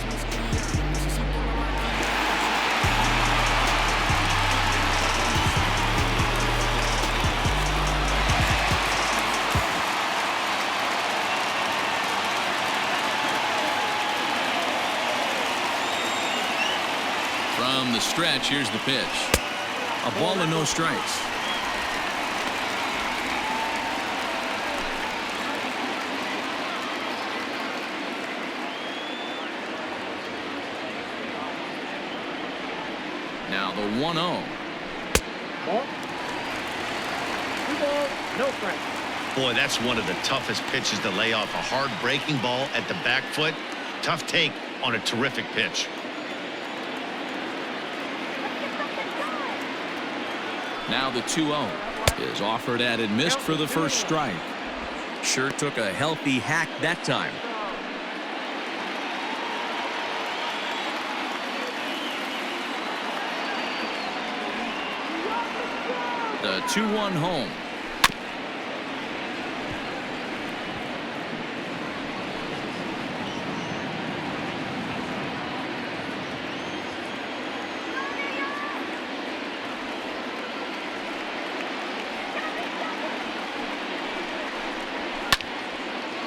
From the stretch, here's the pitch. A ball and no strikes. Now the 1-0. Ball. 2 balls, no strikes. Boy, that's one of the toughest pitches to lay off. A hard breaking ball at the back foot. Tough take on a terrific pitch. Now the 2-0 is offered at and missed for the first strike. Sure took a healthy hack that time. The 2-1 home.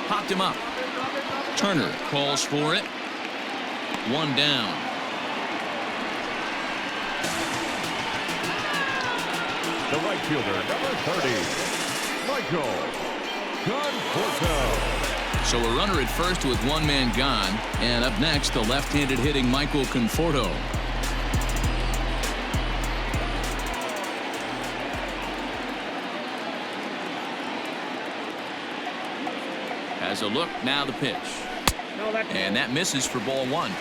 Popped him up. Turner calls for it. 1 down. The right fielder, number 30, Michael Conforto. So a runner at first with 1 man gone. And up next, the left-handed hitting Michael Conforto. Has a look, now the pitch. And that misses for ball 1.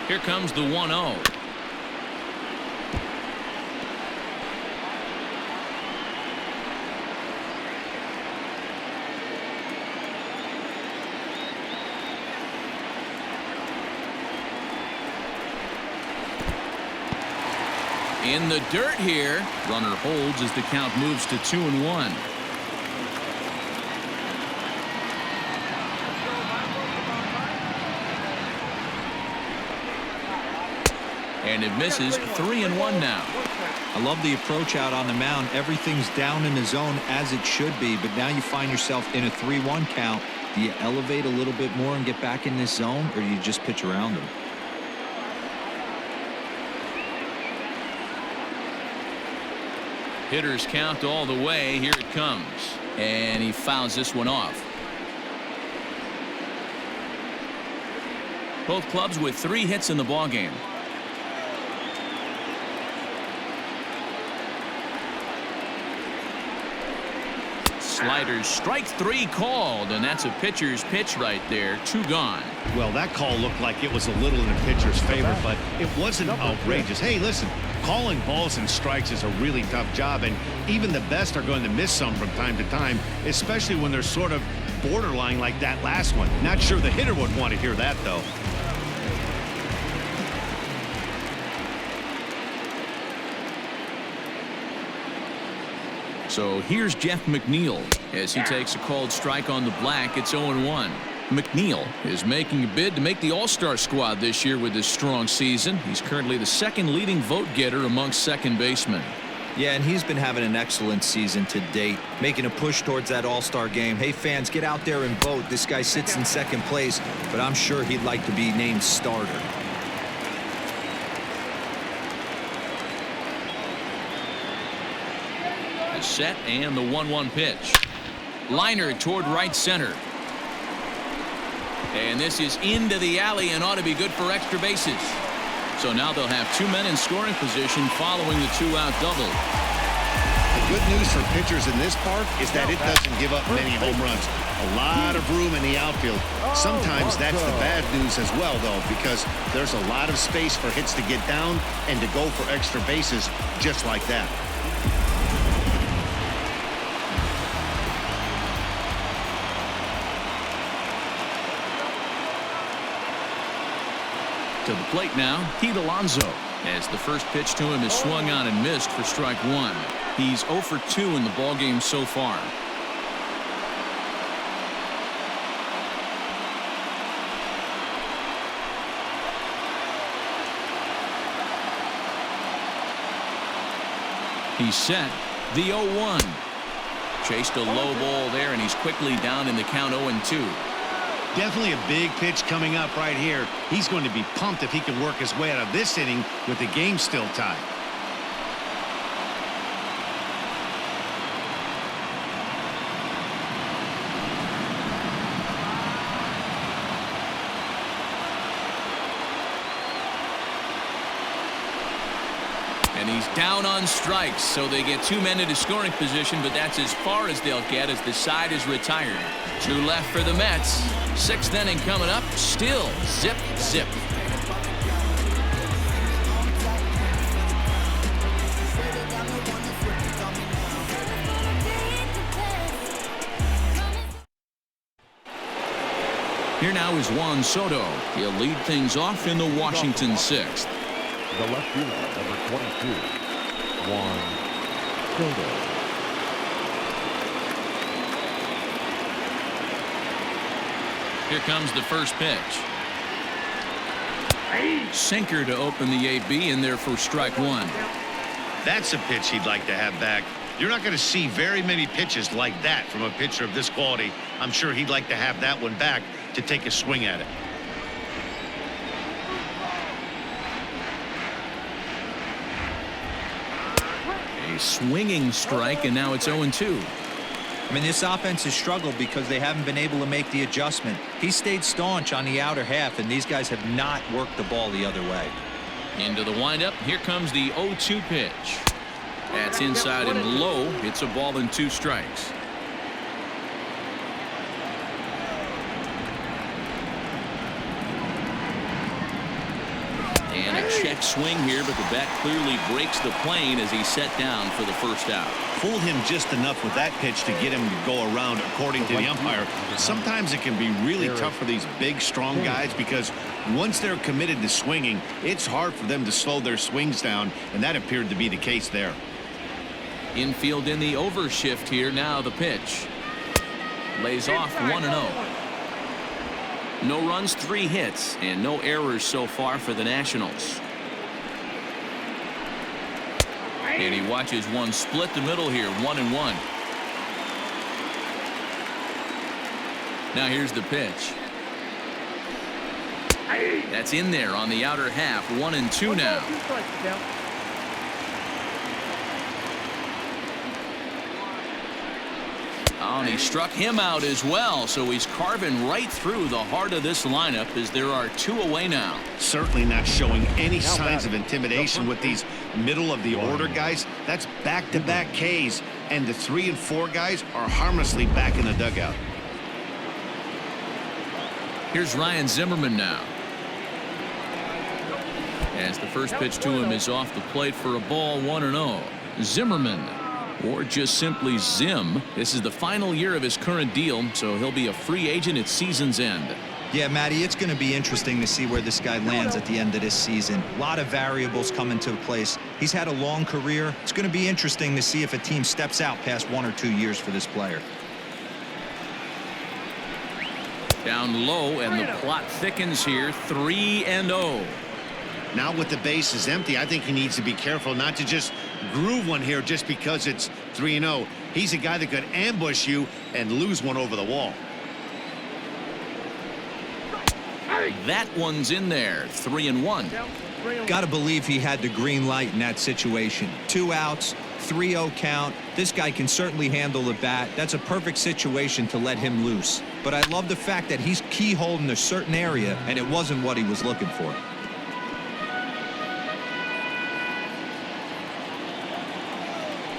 Here comes the 1-0. In the dirt here. Runner holds as the count moves to 2-1. And it misses. 3-1 now. I love the approach out on the mound. Everything's down in the zone as it should be, but now you find yourself in a 3-1 count. Do you elevate a little bit more and get back in this zone, or do you just pitch around them? Hitters count all the way. Here it comes. And he fouls this one off. Both clubs with 3 hits in the ballgame. Sliders, strike 3 called, and that's a pitcher's pitch right there. 2 gone. Well, that call looked like it was a little in the pitcher's favor, but it wasn't outrageous. Hey, listen, calling balls and strikes is a really tough job, and even the best are going to miss some from time to time, especially when they're sort of borderline like that last one. Not sure the hitter would want to hear that, though. So here's Jeff McNeil as he takes a called strike on the black. It's 0-1. McNeil is making a bid to make the All-Star squad this year with his strong season. He's currently the 2nd leading vote getter amongst second basemen. Yeah, and he's been having an excellent season to date, making a push towards that All-Star game. Hey, fans, get out there and vote. This guy sits in 2nd place, but I'm sure he'd like to be named starter. The set and the 1-1 pitch. Liner toward right center. And this is into the alley and ought to be good for extra bases. So now they'll have 2 men in scoring position following the 2-out double. The good news for pitchers in this park is that it doesn't give up many home runs. A lot of room in the outfield. Sometimes that's the bad news as well, though, because there's a lot of space for hits to get down and to go for extra bases just like that. To the plate now, Pete Alonso. As the first pitch to him is swung on and missed for strike one. He's 0 for 2 in the ballgame so far. He's set. The 0-1. Chased a low ball there, and he's quickly down in the count 0-2. Definitely a big pitch coming up right here. He's going to be pumped if he can work his way out of this inning with the game still tied. And he's down on strikes, so they get 2 men into scoring position, but that's as far as they'll get as the side is retired. 2 left for the Mets. 6th inning coming up. Still zip, zip. Here now is Juan Soto. He'll lead things off in the Washington 6th. The left fielder, number 22, Juan Soto. Here comes the first pitch. Sinker to open the AB in there for strike one. That's a pitch he'd like to have back. You're not going to see very many pitches like that from a pitcher of this quality. I'm sure he'd like to have that one back to take a swing at it. A swinging strike, and now it's 0-2. I mean, this offense has struggled because they haven't been able to make the adjustment. He stayed staunch on the outer half, and these guys have not worked the ball the other way. Into the windup. Here comes the 0-2 pitch. That's inside and low. It's a ball and 2 strikes. And a check swing here, but the bat clearly breaks the plane as he's set down for the first out. Fooled him just enough with that pitch to get him to go around, according to the umpire. Sometimes it can be really tough for these big, strong guys because once they're committed to swinging, it's hard for them to slow their swings down, and that appeared to be the case there. Infield in the overshift here. Now the pitch. Lays off 1-0. No runs, 3 hits, and no errors so far for the Nationals. And he watches one split the middle here, 1-1. Now here's the pitch. That's in there on the outer half, 1-2 now. Oh, and he struck him out as well, so he's carving right through the heart of this lineup as there are 2 away now. Certainly not showing any signs of intimidation with these middle of the order guys. That's back-to-back Ks, and the 3 and 4 guys are harmlessly back in the dugout. Here's Ryan Zimmerman now. As the first pitch to him is off the plate for a ball, 1-0. Zimmerman, or just simply Zim. This is the final year of his current deal, so he'll be a free agent at season's end. Yeah, Matty, it's going to be interesting to see where this guy lands at the end of this season. A lot of variables come into place. He's had a long career. It's going to be interesting to see if a team steps out past 1 or 2 years for this player. Down low, and the plot thickens here, 3-0. Now with the bases empty, I think he needs to be careful not to just groove one here just because it's 3-0. He's a guy that could ambush you and lose one over the wall. That one's in there, 3-1. Got to believe he had the green light in that situation. 2 outs, 3-0 count. This guy can certainly handle the bat. That's a perfect situation to let him loose. But I love the fact that he's keyholed in a certain area, and it wasn't what he was looking for.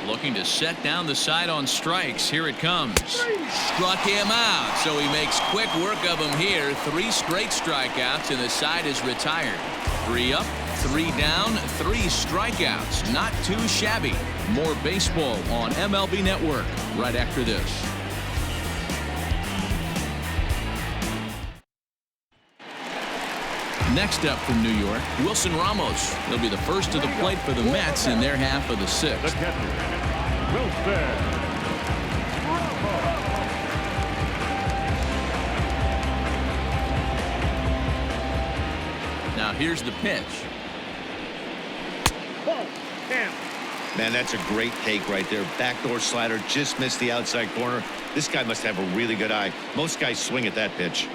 Looking to set down the side on strikes. Here it comes. Struck him out, so he makes quick work of him here. 3 straight strikeouts, and the side is retired. 3 up, 3 down, 3 strikeouts. Not too shabby. More baseball on MLB Network right after this. Next up from New York, Wilson Ramos. He'll be the first to the plate for the Mets in their half of the sixth. The catcher, Wilson. Now here's the pitch. Man, that's a great take right there. Backdoor slider, just missed the outside corner. This guy must have a really good eye. Most guys swing at that pitch.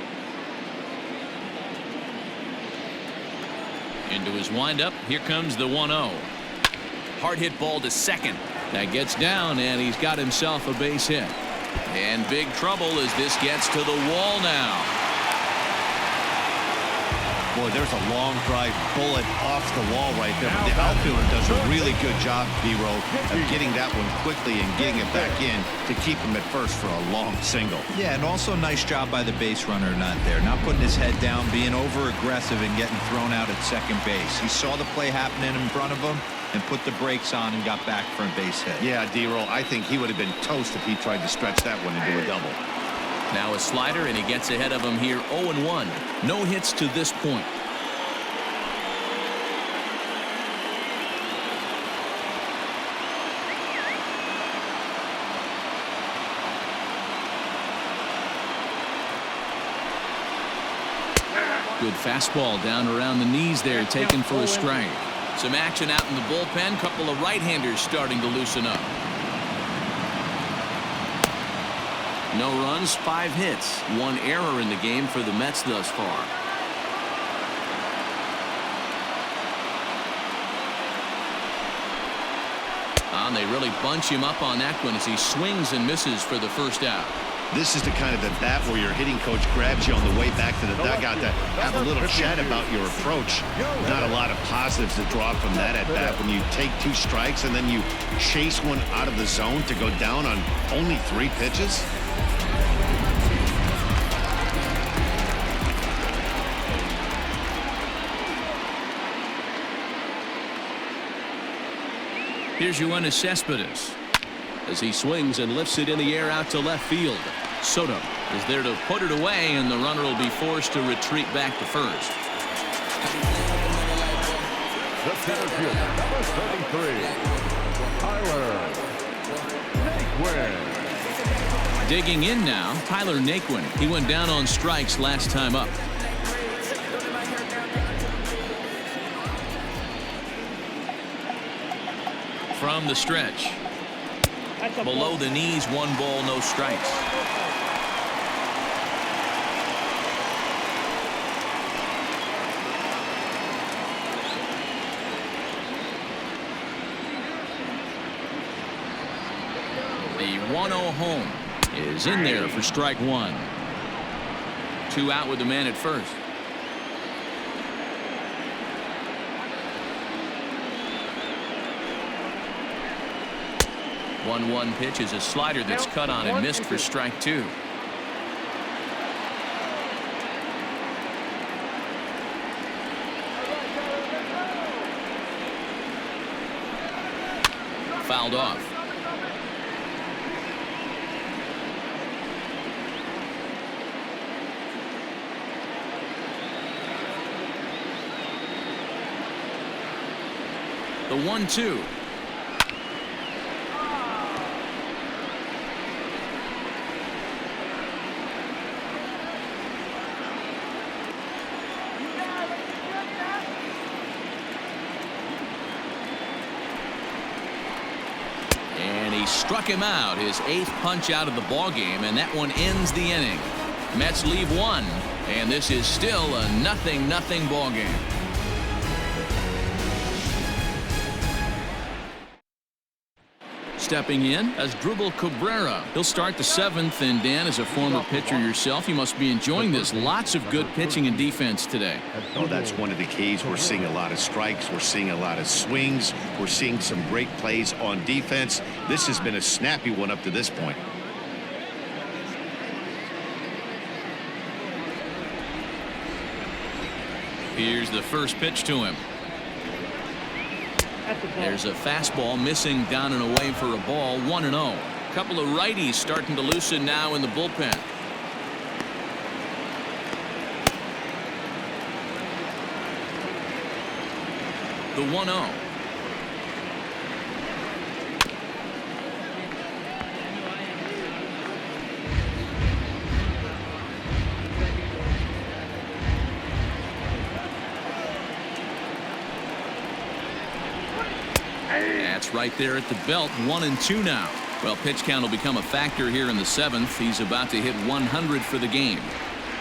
Into his windup. Here comes the 1-0. Hard hit ball to second. That gets down, and he's got himself a base hit. And big trouble as this gets to the wall now. Boy, there's a long drive bullet off the wall right there. But the outfielder does a really good job, B-Row, of getting that one quickly and getting it back in to keep him at first for a long single. Yeah, and also nice job by the base runner not there. Not putting his head down, being over-aggressive and getting thrown out at second base. He saw the play happening in front of him and put the brakes on and got back for a base hit. Yeah, D-Row, I think he would have been toast if he tried to stretch that one into a double. Now a slider, and he gets ahead of him here 0-1. No hits to this point. Good fastball down around the knees there, taken for a strike. Some action out in the bullpen. Couple of right-handers starting to loosen up. No runs, 5 hits. 1 error in the game for the Mets thus far. And they really bunch him up on that one as he swings and misses for the first out. This is the kind of at bat where your hitting coach grabs you on the way back to the dugout to have a little chat about your approach. Not a lot of positives to draw from that at bat when you take 2 strikes and then you chase one out of the zone to go down on only 3 pitches. Here's Yoenis Cespedes as he swings and lifts it in the air out to left field. Soto is there to put it away, and the runner will be forced to retreat back to first. The center fielder, number 33, Tyler Naquin. Digging in now, Tyler Naquin. He went down on strikes last time up. From the stretch. Below the knees, 1 ball, no strikes. The 1-0 home is in there for strike 1. 2 out with the man at first. The 1-1 pitch is a slider that's cut on and missed for strike 2. Fouled off. The 1-2. He struck him out, his 8th punch out of the ball game, and that one ends the inning. Mets leave 1, and this is still a 0-0 ball game. Stepping in as Drupal Cabrera. He'll start the 7th, and Dan, as a former pitcher yourself, you must be enjoying this. Lots of good pitching and defense today. Oh, that's one of the keys. We're seeing a lot of strikes. We're seeing a lot of swings. We're seeing some great plays on defense. This has been a snappy one up to this point. Here's the first pitch to him. There's a fastball missing down and away for a ball. 1-0. Couple of righties starting to loosen now in the bullpen. The 1-0. That's right there at the belt. 1-2 now. Well, pitch count will become a factor here in the 7th. He's about to hit 100 for the game.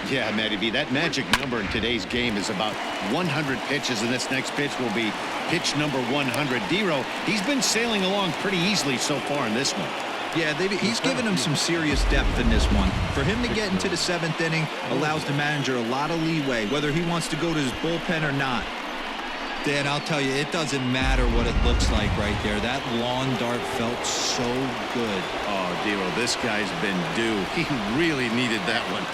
Yeah, Matty B, that magic number in today's game is about 100 pitches, and this next pitch will be pitch number 100. Dero, he's been sailing along pretty easily so far in this one. Yeah, he's given him some serious depth in this one. For him to get into the 7th inning allows the manager a lot of leeway, whether he wants to go to his bullpen or not. Dan, I'll tell you, it doesn't matter what it looks like right there. That lawn dart felt so good. Oh, Dero, this guy's been due. He really needed that one.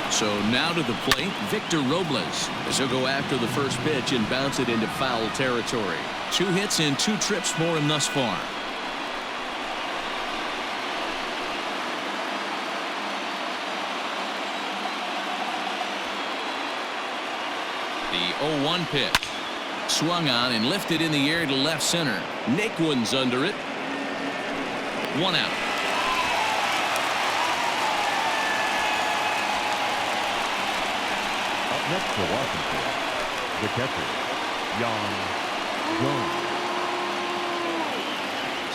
So now to the plate, Victor Robles, as he'll go after the first pitch and bounce it into foul territory. 2 hits and 2 trips for him thus far. The 0-1 pitch. Swung on and lifted in the air to left center. Naquin's under it. 1 out. Up next for Washington, the catcher, Yan Gomes.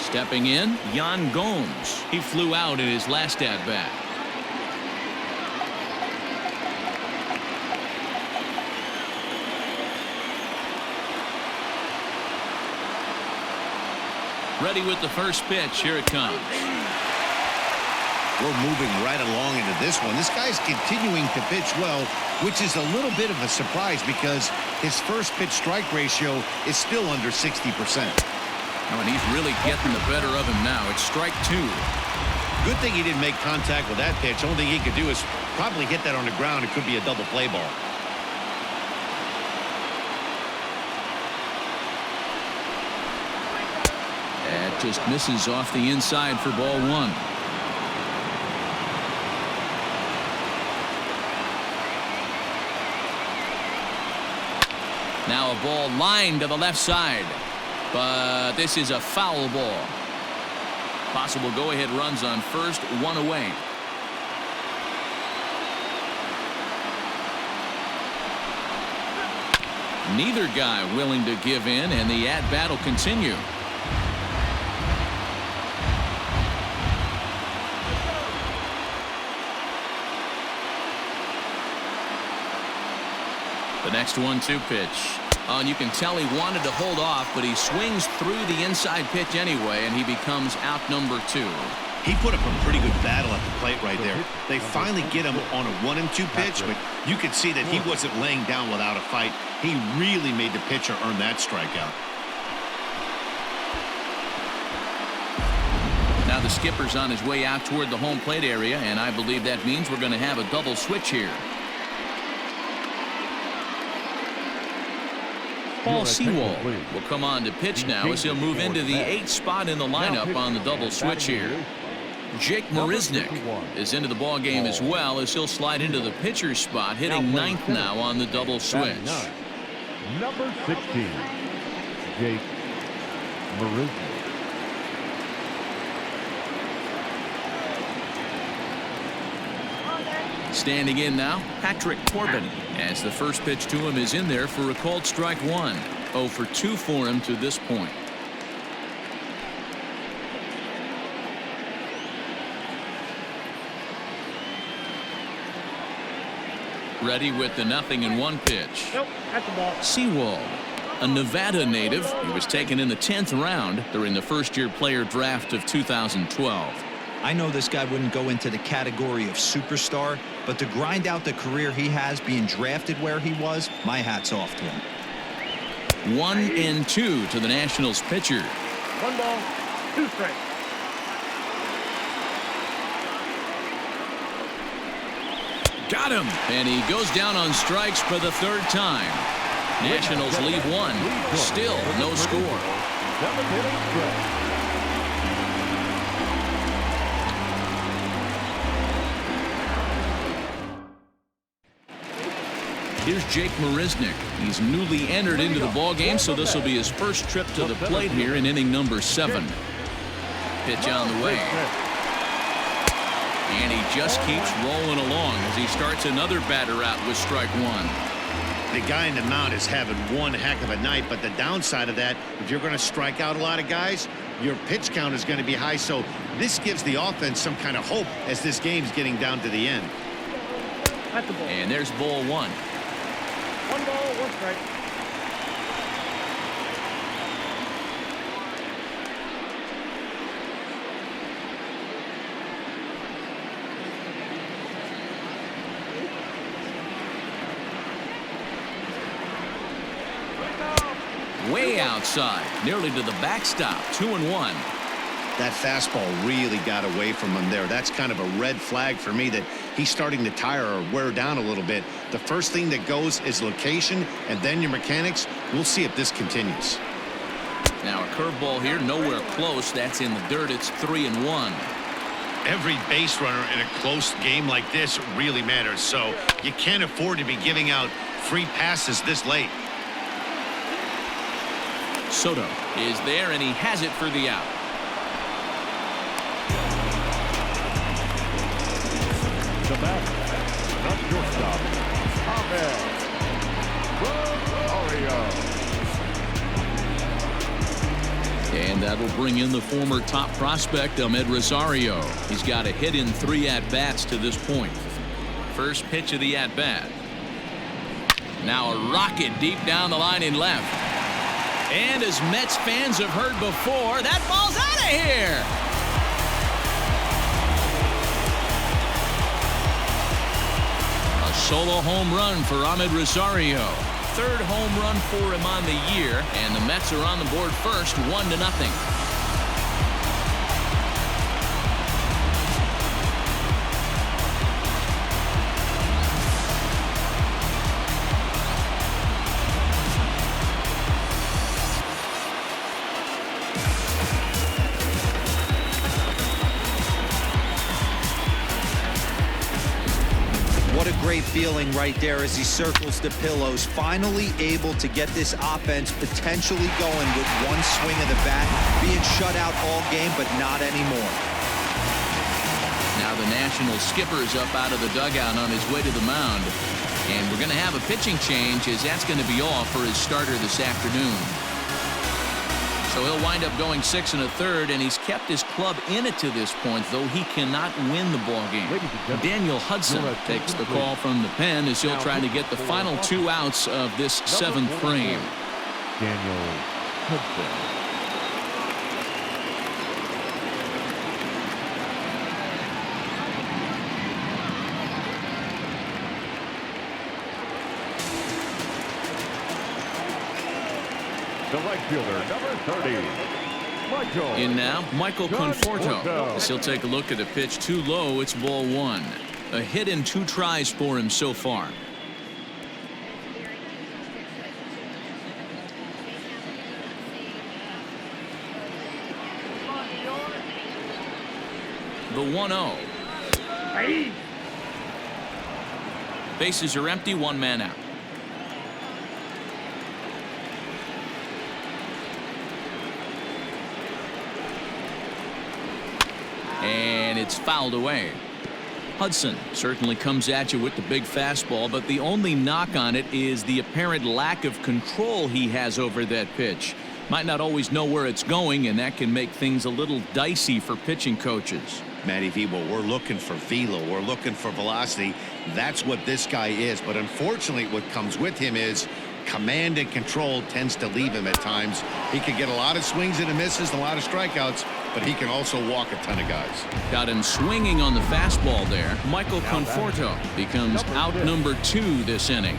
Stepping in, Yan Gomes. He flew out in his last at-bat. Ready with the first pitch. Here it comes. We're moving right along into this one. This guy's continuing to pitch well, which is a little bit of a surprise because his first pitch strike ratio is still under 60%. Oh, and he's really getting the better of him now. It's strike 2. Good thing he didn't make contact with that pitch. Only thing he could do is probably hit that on the ground. It could be a double play ball. That just misses off the inside for ball 1. Now a ball lined to the left side, but this is a foul ball. Possible go-ahead runs on first, 1 away. Neither guy willing to give in, and the at-bat will continue. The next 1-2 pitch. Oh, and you can tell he wanted to hold off, but he swings through the inside pitch anyway, and he becomes out number 2. He put up a pretty good battle at the plate right there. They finally get him on a 1-2 pitch, but you could see that he wasn't laying down without a fight. He really made the pitcher earn that strikeout. Now the skipper's on his way out toward the home plate area, and I believe that means we're going to have a double switch here. Paul Sewald will come on to pitch now as he'll move into the 8th spot in the lineup on the double switch here. Jake Marisnick is into the ball game as well as he'll slide into the pitcher's spot, hitting 9th now on the double switch. Number 16, Jake Marisnick. Standing in now, Patrick Corbin, as the first pitch to him is in there for a called strike 1. 0 for 2 for him to this point. Ready with the 0-1 pitch. Nope, that's the ball. Sewald, a Nevada native. He was taken in the 10th round during the first-year player draft of 2012. I know this guy wouldn't go into the category of superstar, but to grind out the career he has being drafted where he was, my hat's off to him. 1-2 to the Nationals pitcher. 1 ball, 2 strikes. Got him, and he goes down on strikes for the 3rd time. Nationals leave 1. Still no score. 7-inning stretch. Here's Jake Marisnick. He's newly entered into the ball game, so this will be his first trip to the plate here in inning number 7. Pitch on the way. And he just keeps rolling along as he starts another batter out with strike 1. The guy in the mound is having one heck of a night, but the downside of that, if you're going to strike out a lot of guys, your pitch count is going to be high. So this gives the offense some kind of hope as this game's getting down to the end. And there's ball 1. 1 ball, 1 strike. Way outside, nearly to the backstop. 2-1. That fastball really got away from him there. That's kind of a red flag for me that he's starting to tire or wear down a little bit. The first thing that goes is location and then your mechanics. We'll see if this continues. Now a curveball here, nowhere close. That's in the dirt. It's 3-1. Every base runner in a close game like this really matters. So you can't afford to be giving out free passes this late. Soto is there, and he has it for the out. The batter, not shortstop, Javier Báez. And that'll bring in the former top prospect, Ahmed Rosario. He's got a hit in 3 at-bats to this point. First pitch of the at-bat. Now a rocket deep down the line in left. And as Mets fans have heard before, that ball's out of here. A solo home run for Ahmed Rosario. 3rd home run for him on the year, and the Mets are on the board first, 1-0. What a great feeling right there as he circles the pillows, finally able to get this offense potentially going with one swing of the bat, being shut out all game, but not anymore. Now the National skipper's up out of the dugout on his way to the mound. And we're going to have a pitching change, as that's going to be all for his starter this afternoon. So he'll wind up going 6 1/3, and he's kept his club in it to this point, though he cannot win the ball game. Daniel Hudson takes the call from the pen as he'll try to get the final 2 outs of this 7th frame. Daniel Hudson. The right fielder, number 30, Michael. In now, Michael Conforto. As he'll take a look at the pitch too low, it's ball 1. A hit in 2 tries for him so far. The 1-0. Bases are empty, 1 man out. And it's fouled away. Hudson certainly comes at you with the big fastball, but the only knock on it is the apparent lack of control he has over that pitch. Might not always know where it's going, and that can make things a little dicey for pitching coaches. Matty V, well, we're looking for velo. We're looking for velocity. That's what this guy is. But unfortunately, what comes with him is command and control tends to leave him at times. He can get a lot of swings and misses and a lot of strikeouts, but he can also walk a ton of guys. Got him swinging on the fastball there. Michael Conforto becomes out number 2 this inning.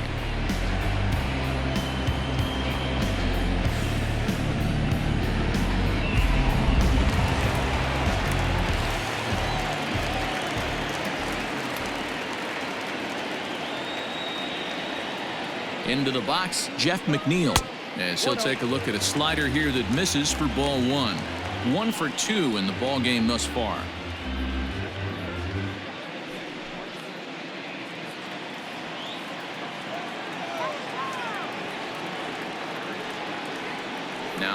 Into the box, Jeff McNeil, as he'll take a look at a slider here that misses for ball 1. 1 for 2 in the ball game thus far.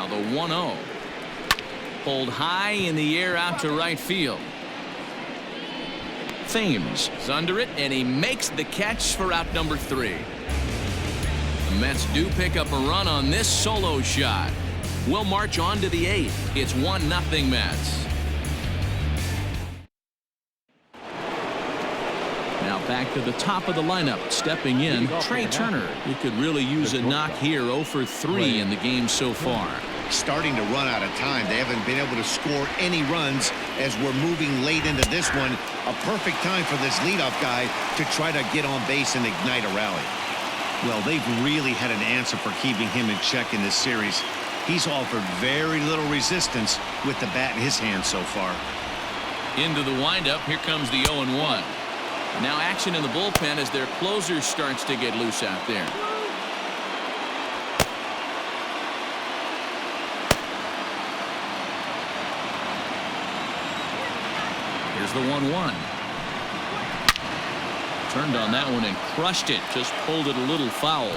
the 1-0. Pulled high in the air out to right field. Thames is under it, and he makes the catch for out number 3. The Mets do pick up a run on this solo shot. We'll march on to the 8th. It's 1-0 Mets. Now back to the top of the lineup. Stepping in, Trey Turner. He could really use a knock here. 0 for 3 in the game so far. Starting to run out of time. They haven't been able to score any runs as we're moving late into this one. A perfect time for this leadoff guy to try to get on base and ignite a rally. Well, they've really had an answer for keeping him in check in this series. He's offered very little resistance with the bat in his hand so far. Into the windup. Here comes the 0-1. Now action in the bullpen as their closer starts to get loose out there. Here's the 1-1. Turned on that one and crushed it. Just pulled it a little foul.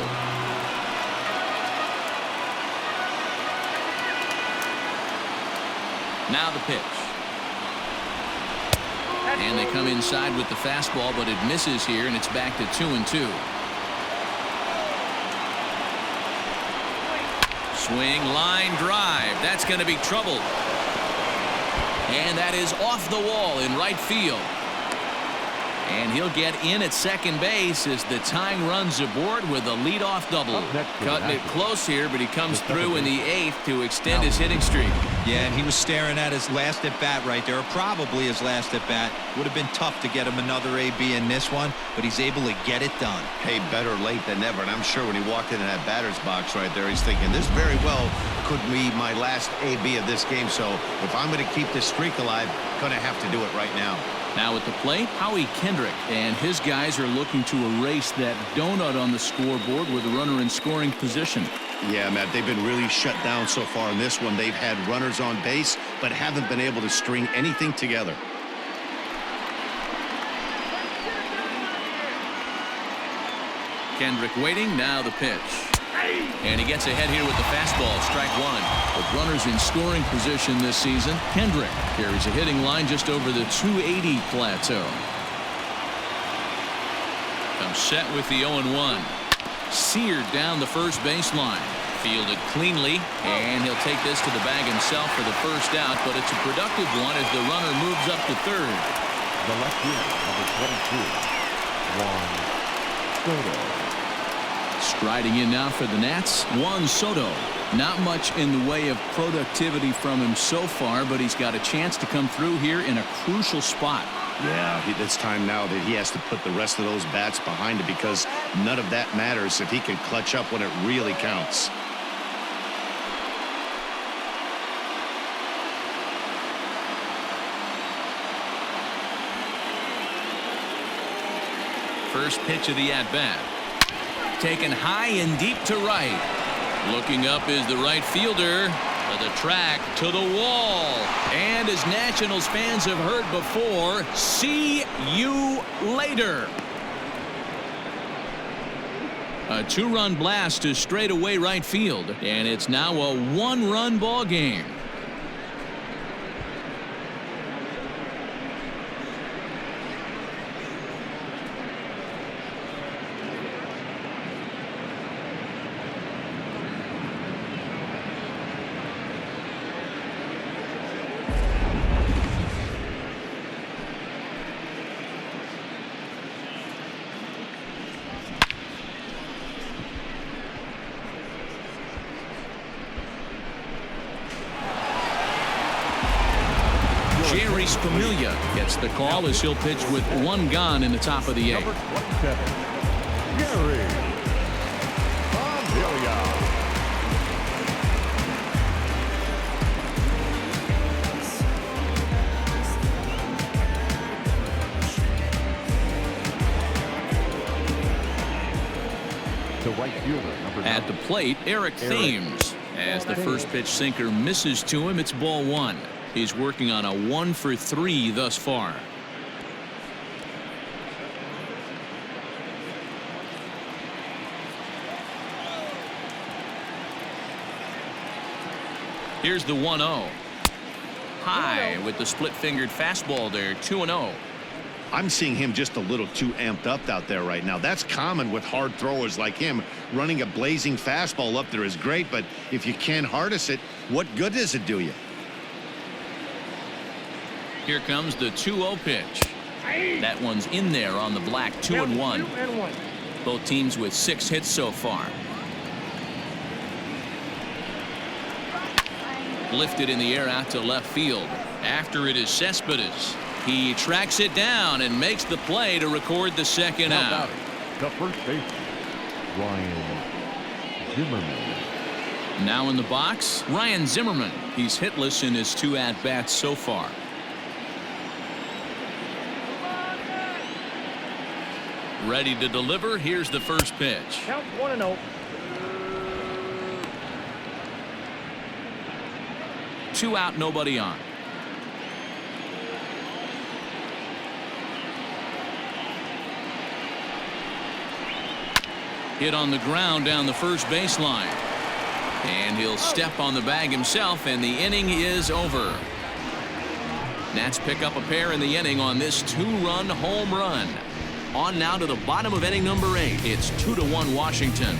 Now the pitch. And they come inside with the fastball, but it misses here, and it's back to 2-2. Swing, line drive. That's going to be trouble. And that is off the wall in right field. And he'll get in at second base as the tying runs aboard with a leadoff double. Cutting it close here, but he comes through in the 8th to extend his hitting streak. Yeah, and he was staring at his last at bat right there, or probably his last at bat. Would have been tough to get him another AB in this one, but he's able to get it done. Hey, better late than never. And I'm sure when he walked into that batter's box right there, he's thinking this very well could be my last AB of this game. So if I'm going to keep this streak alive, going to have to do it right now. Now at the plate, Howie Kendrick and his guys are looking to erase that donut on the scoreboard with a runner in scoring position. Yeah, Matt, they've been really shut down so far in this one. They've had runners on base, but haven't been able to string anything together. Kendrick waiting. Now the pitch. And he gets ahead here with the fastball. Strike 1. With runners in scoring position this season, Kendrick carries a hitting line just over the 280 plateau. Comes set with the 0-1. Seared down the first baseline. Fielded cleanly, and he'll take this to the bag himself for the first out, but it's a productive one as the runner moves up to third. The left fielder, number 22, Juan Soto. Striding in now for the Nats, Juan Soto. Not much in the way of productivity from him so far, but he's got a chance to come through here in a crucial spot. Yeah, it's time now that he has to put the rest of those bats behind it, because none of that matters if he can clutch up when it really counts. First pitch of the at-bat. Taken high and deep to right. Looking up is the right fielder. To the track, to the wall. And as Nationals fans have heard before, see you later. A 2-run blast to straightaway right field. And it's now a 1-run ball game. Jerry Spamiglia gets the call as he'll pitch with 1 gone in the top of the 8th. Number 27, Jerry Spamiglia. The right fielder, number At the plate, Eric Thames. As the first pitch sinker misses to him, it's ball 1. He's working on a 1 for 3 thus far. Here's the 1-0. High with the split-fingered fastball there, 2-0. I'm seeing him just a little too amped up out there right now. That's common with hard throwers like him. Running a blazing fastball up there is great, but if you can't harness it, what good does it do you? Here comes the 2-0 pitch. That one's in there on the black, 2-1. Both teams with 6 hits so far. Lifted in the air out to left field. After it is Cespedes. He tracks it down and makes the play to record the second out. The first baseman, Ryan Zimmerman. Now in the box, Ryan Zimmerman. He's hitless in his 2 at-bats so far. Ready to deliver. Here's the first pitch. Count 1-0. 2 out, nobody on. Hit on the ground down the first baseline. And he'll step on the bag himself, and the inning is over. Nats pick up a pair in the inning on this 2-run home run. On now to the bottom of inning number 8. It's 2-1 Washington.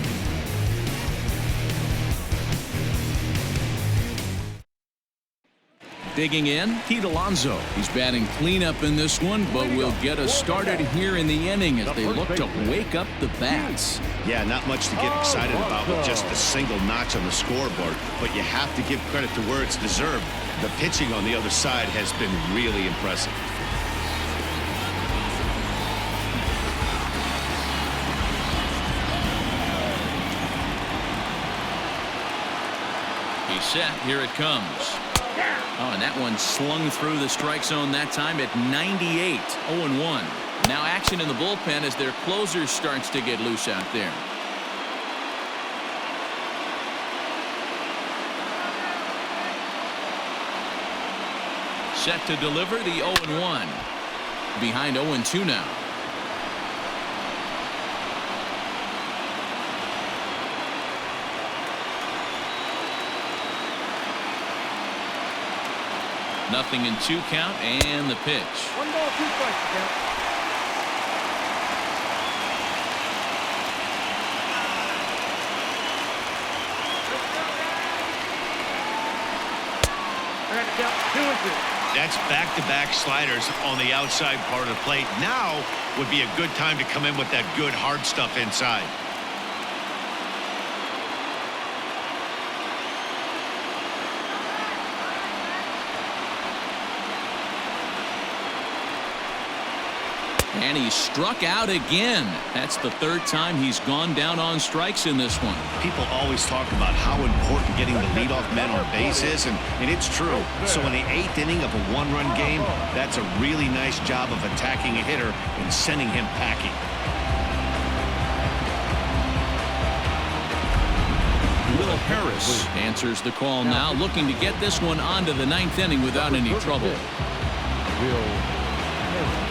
Digging in, Pete Alonso. He's batting cleanup in this one, but will get us started here in the inning as they look to wake up the bats. Yeah, not much to get excited about with just a single notch on the scoreboard, but you have to give credit to where it's deserved. The pitching on the other side has been really impressive. He's set. Here it comes. Oh, and that one slung through the strike zone that time at 98. 0-1. Now action in the bullpen as their closer starts to get loose out there. Set to deliver the 0-1. Behind 0-2 now. Nothing in 2 count, and the pitch. 1 ball, 2 strikes, count. I got to count 2-2. That's back-to-back sliders on the outside part of the plate. Now would be a good time to come in with that good hard stuff inside. And he struck out again. That's the 3rd time he's gone down on strikes in this one. People always talk about how important getting the leadoff man on base is, and it's true. So in the 8th inning of a 1-run game, that's a really nice job of attacking a hitter and sending him packing. Will Harris answers the call now, looking to get this one onto the 9th inning without any trouble. Will Harris.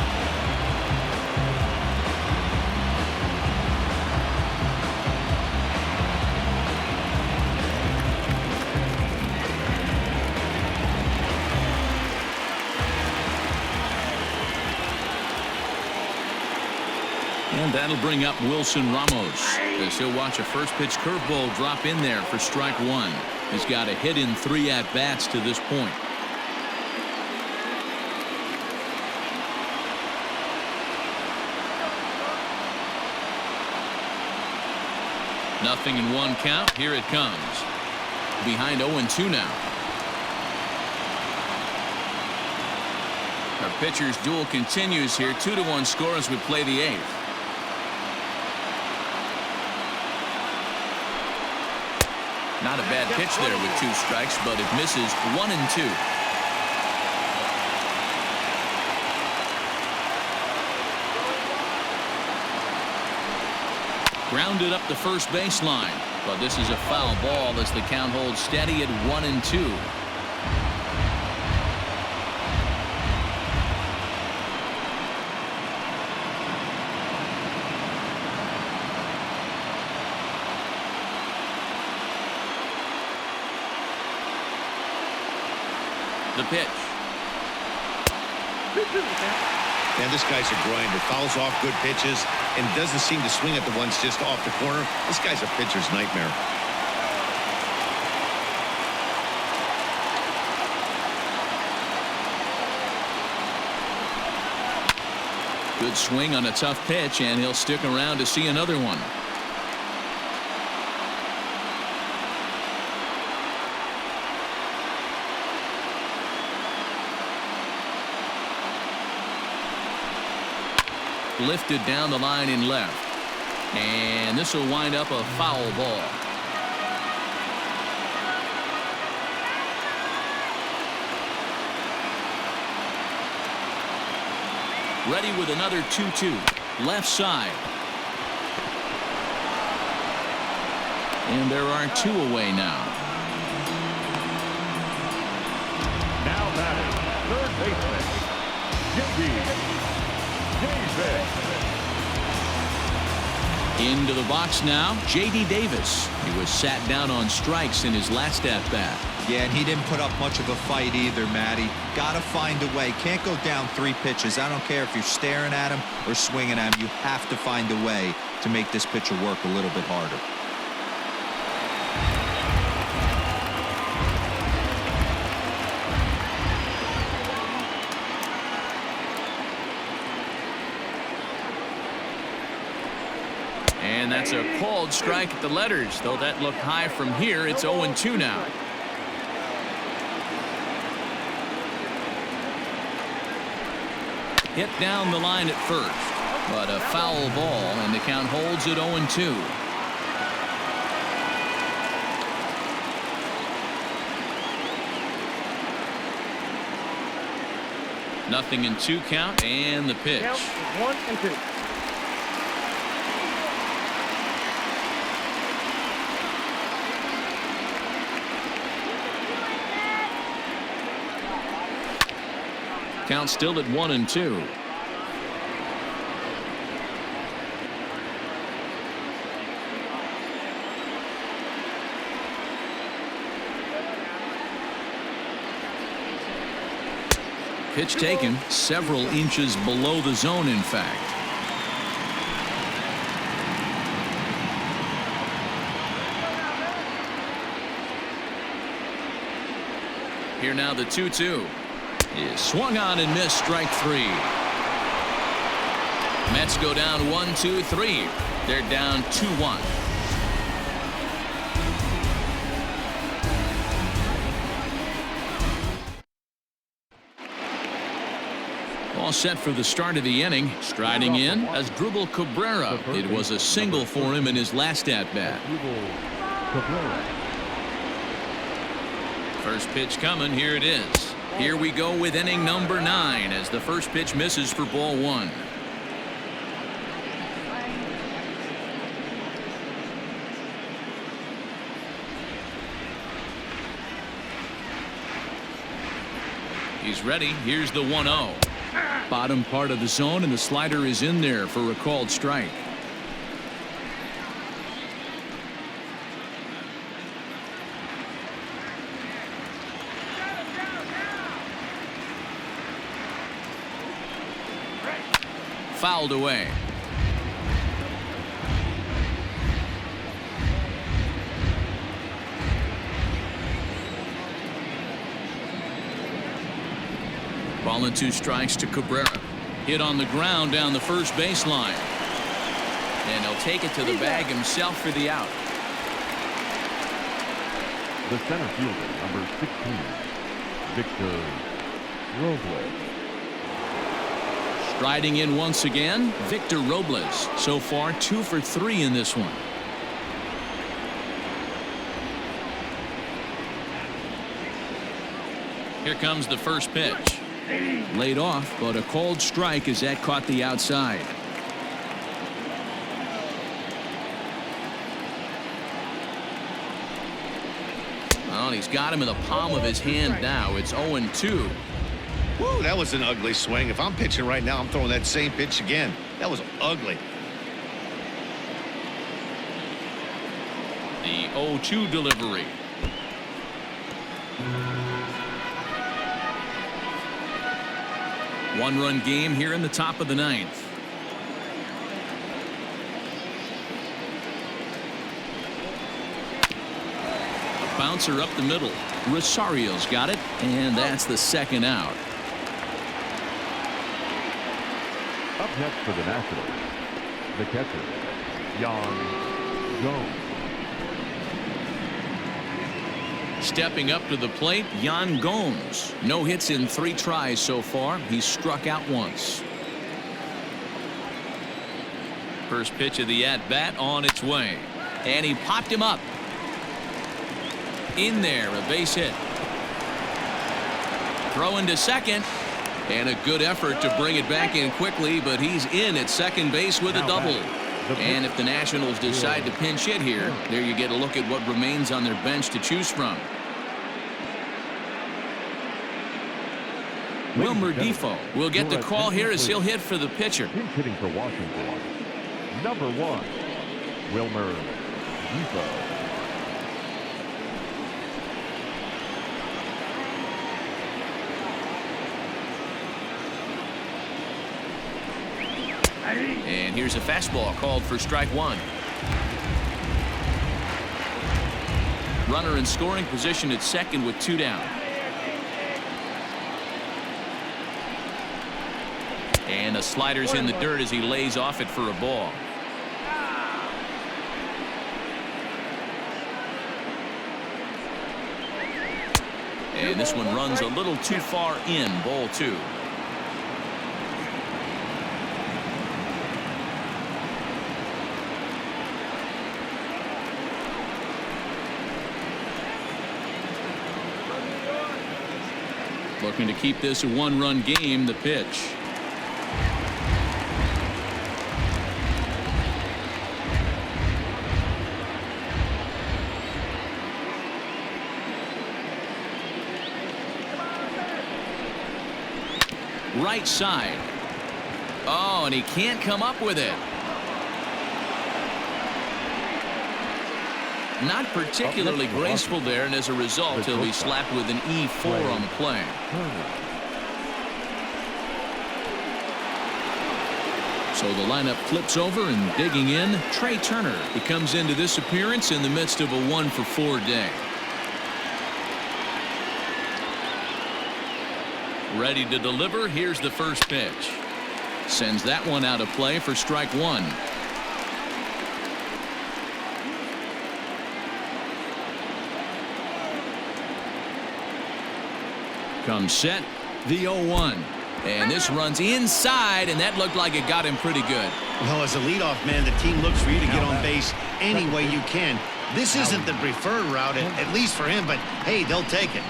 And that'll bring up Wilson Ramos as he'll watch a first pitch curveball drop in there for strike 1. He's got a hit in 3 at-bats to this point. Nothing in 1 count. Here it comes. Behind 0-2 now. Our pitcher's duel continues here. 2-1 score as we play the 8th. Not a bad pitch there with 2 strikes, but it misses 1-2. Grounded up the first baseline, but this is a foul ball as the count holds steady at 1-2. The pitch. Man, this guy's a grinder. Fouls off good pitches and doesn't seem to swing at the ones just off the corner. This guy's a pitcher's nightmare. Good swing on a tough pitch, and he'll stick around to see another one. Lifted down the line in left, and this will wind up a foul ball. Ready with another 2-2. Left side. And there are 2 away now. Now batting, third baseman, Davis. Into the box now, J.D. Davis. He was sat down on strikes in his last at-bat. Yeah, and he didn't put up much of a fight either, Matty. Got to find a way. Can't go down 3 pitches. I don't care if you're staring at him or swinging at him. You have to find a way to make this pitcher work a little bit harder. And that's a called strike at the letters. Though that looked high from here, it's 0-2 now. Hit down the line at first, but a foul ball, and the count holds at 0-2. Nothing in 2 count, and the pitch. 1-2. Count still at 1-2. Pitch taken several inches below the zone, in fact. Here now the 2-2. Is swung on and missed, strike 3. Mets go down 1-2-3. They're down 2-1. All set for the start of the inning. Striding in as Drupal Cabrera. It was a single for him in his last at-bat. First pitch coming. Here it is. Here we go with inning number 9 as the first pitch misses for ball 1. He's ready. Here's the 1-0. Bottom part of the zone, and the slider is in there for a called strike. Fouled away. Ball and 2 strikes to Cabrera. Hit on the ground down the first baseline. And he'll take it to the bag himself for the out. The center fielder, number 16, Victor Robles. Striding in once again, Victor Robles. So far 2 for 3 in this one. Here comes the first pitch. Laid off, but a called strike as that caught the outside. Well, he's got him in the palm of his hand now. It's 0-2. Woo, that was an ugly swing. If I'm pitching right now, I'm throwing that same pitch again. That was ugly. The 0-2 delivery. One-run game here in the top of the ninth. A bouncer up the middle. Rosario's got it, and that's the second out. Up next for the Nationals, the catcher, Yan Gomes. Stepping up to the plate, Yan Gomes. No hits in 3 tries so far. He's struck out once. First pitch of the at-bat on its way. And he popped him up. In there, a base hit. Throwing to second. And a good effort to bring it back in quickly, but he's in at second base with a double. And if the Nationals decide to pinch hit here, there you get a look at what remains on their bench to choose from. Wilmer Defoe will get the call here as he'll hit for the pitcher. Pinch hitting for Washington, number 1, Wilmer Defoe. And here's a fastball called for strike 1. Runner in scoring position at second with 2 down. And a slider's in the dirt as he lays off it for a ball. And this one runs a little too far in, ball 2. Looking to keep this a 1-run game. The pitch. Right side. Oh, and he can't come up with it. Not particularly graceful there, and as a result, he'll be slapped with an E4 on the play. So the lineup flips over, and digging in, Trey Turner. He comes into this appearance in the midst of a 1-for-4 day. Ready to deliver. Here's the first pitch. Sends that one out of play for strike 1. Comes set, the 0-1. And this runs inside, and that looked like it got him pretty good. Well, as a leadoff man, the team looks for you to get on base any way you can. This isn't the preferred route, at least for him, but hey, they'll take it.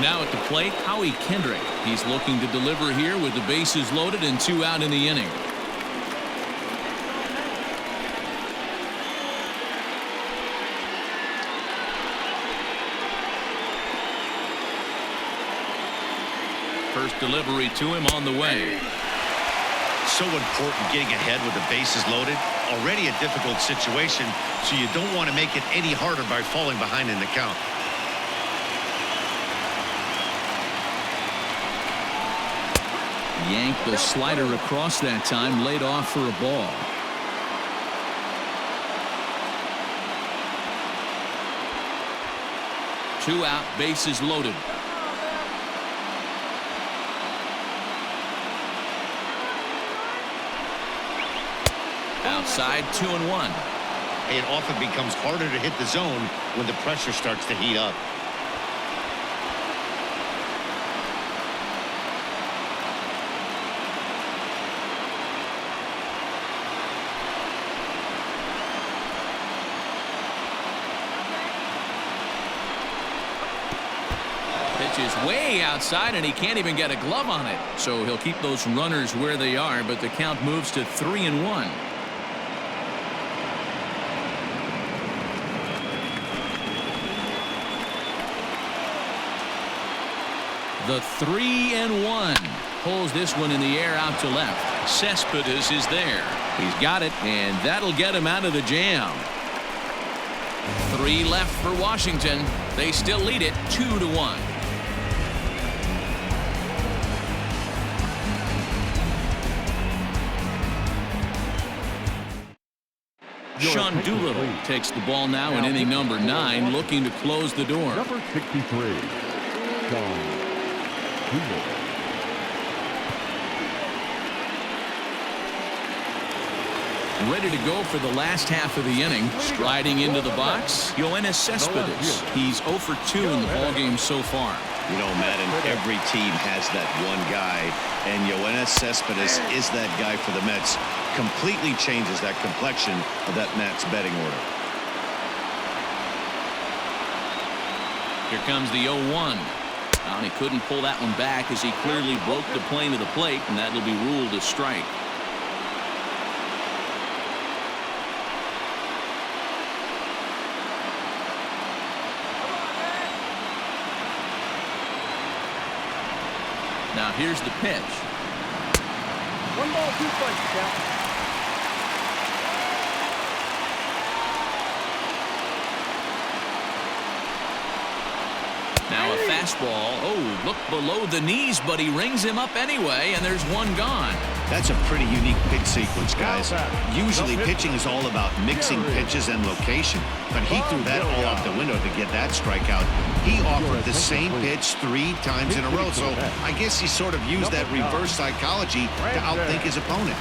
Now at the plate, Howie Kendrick. He's looking to deliver here with the bases loaded and 2 out in the inning. First delivery to him on the way. So important getting ahead with the bases loaded. Already a difficult situation, so you don't want to make it any harder by falling behind in the count. Yanked the slider across that time, laid off for a ball. Two out, bases loaded. Outside, 2-1. It often becomes harder to hit the zone when the pressure starts to heat up. Pitch is way outside, and he can't even get a glove on it. So he'll keep those runners where they are, but the count moves to 3-1. The 3-1 pulls this one in the air out to left. Cespedes is there. He's got it, and that'll get him out of the jam. 3 left for Washington. They still lead it 2-1. Sean Doolittle takes the ball now in inning number 9, looking to close the door. Number 63, Sean Doolittle. Ready to go for the last half of the inning. Striding into the box, Yoenis Cespedes. He's 0 for 2 in the ballgame so far. You know, Madden, every team has that one guy, and Yoenis Cespedes is that guy for the Mets. Completely changes that complexion of that Mets betting order. Here comes the 0-1. And he couldn't pull that one back as he clearly broke the plane of the plate, and that'll be ruled a strike. Now here's the pitch. 1 ball, 2 strikes, count. Now a fastball. Oh, look below the knees, but he rings him up anyway, and there's one gone. That's a pretty unique pitch sequence, guys. Usually pitching is all about mixing pitches and location, but he threw that all out the window to get that strikeout. He offered the same pitch 3 times in a row, so I guess he sort of used that reverse psychology to outthink his opponent.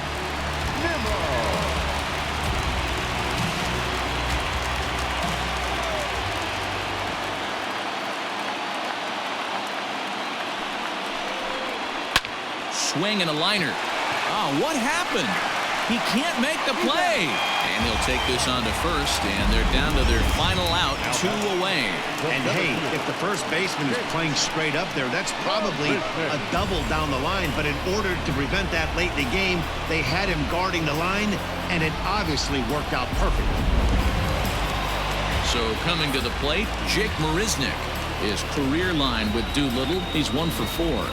Swing and a liner. Oh, what happened? He can't make the play. And he'll take this on to first, and they're down to their final out, 2 away. And hey, if the first baseman is playing straight up there, that's probably a double down the line. But in order to prevent that late in the game, they had him guarding the line, and it obviously worked out perfectly. So coming to the plate, Jake Marisnick. His career line with Doolittle, he's 1 for 4.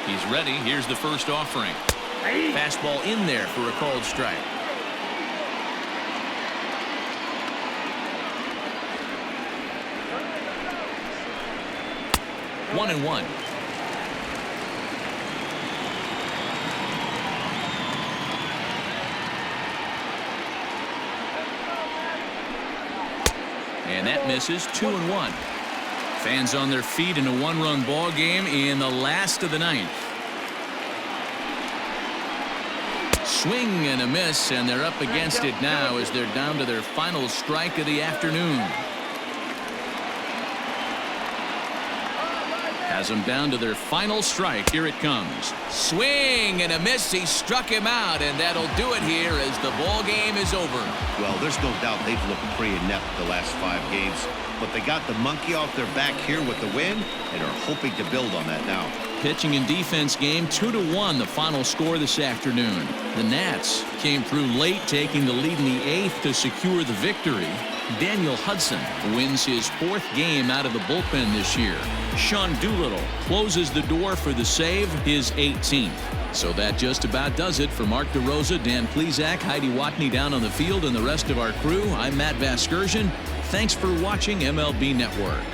He's ready. Here's the first offering. Fastball in there for a called strike. One and one. And that misses. 2-1. Fans on their feet in a 1-run ball game in the last of the 9th. Swing and a miss, and they're up against it now as they're down to their final strike of the afternoon. Has them down to their final strike. Here it comes. Swing and a miss. He struck him out, and that'll do it here as the ball game is over. Well, there's no doubt they've looked pretty inept the last 5 games, but they got the monkey off their back here with the win and are hoping to build on that now. Pitching and defense game, 2-1 the final score this afternoon. The Nats came through late, taking the lead in the 8th to secure the victory. Daniel Hudson wins his 4th game out of the bullpen this year. Sean Doolittle closes the door for the save, his 18th. So that just about does it. For Mark DeRosa, Dan Plezak, Heidi Watney down on the field, and the rest of our crew, I'm Matt Vasgersian. Thanks for watching MLB Network.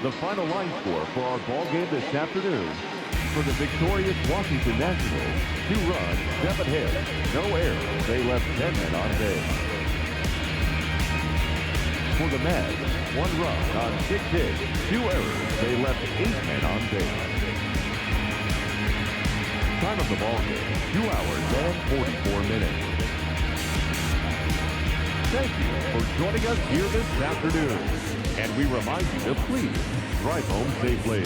The final line score for our ball game this afternoon: for the victorious Washington Nationals, 2 runs, 7 hits, no errors. They left 10 men on base. For the Mets, 1 run on 6 hits, 2 errors. They left 8 men on base. Time of the ball game, 2 hours and 44 minutes. Thank you for joining us here this afternoon. And we remind you to please drive home safely.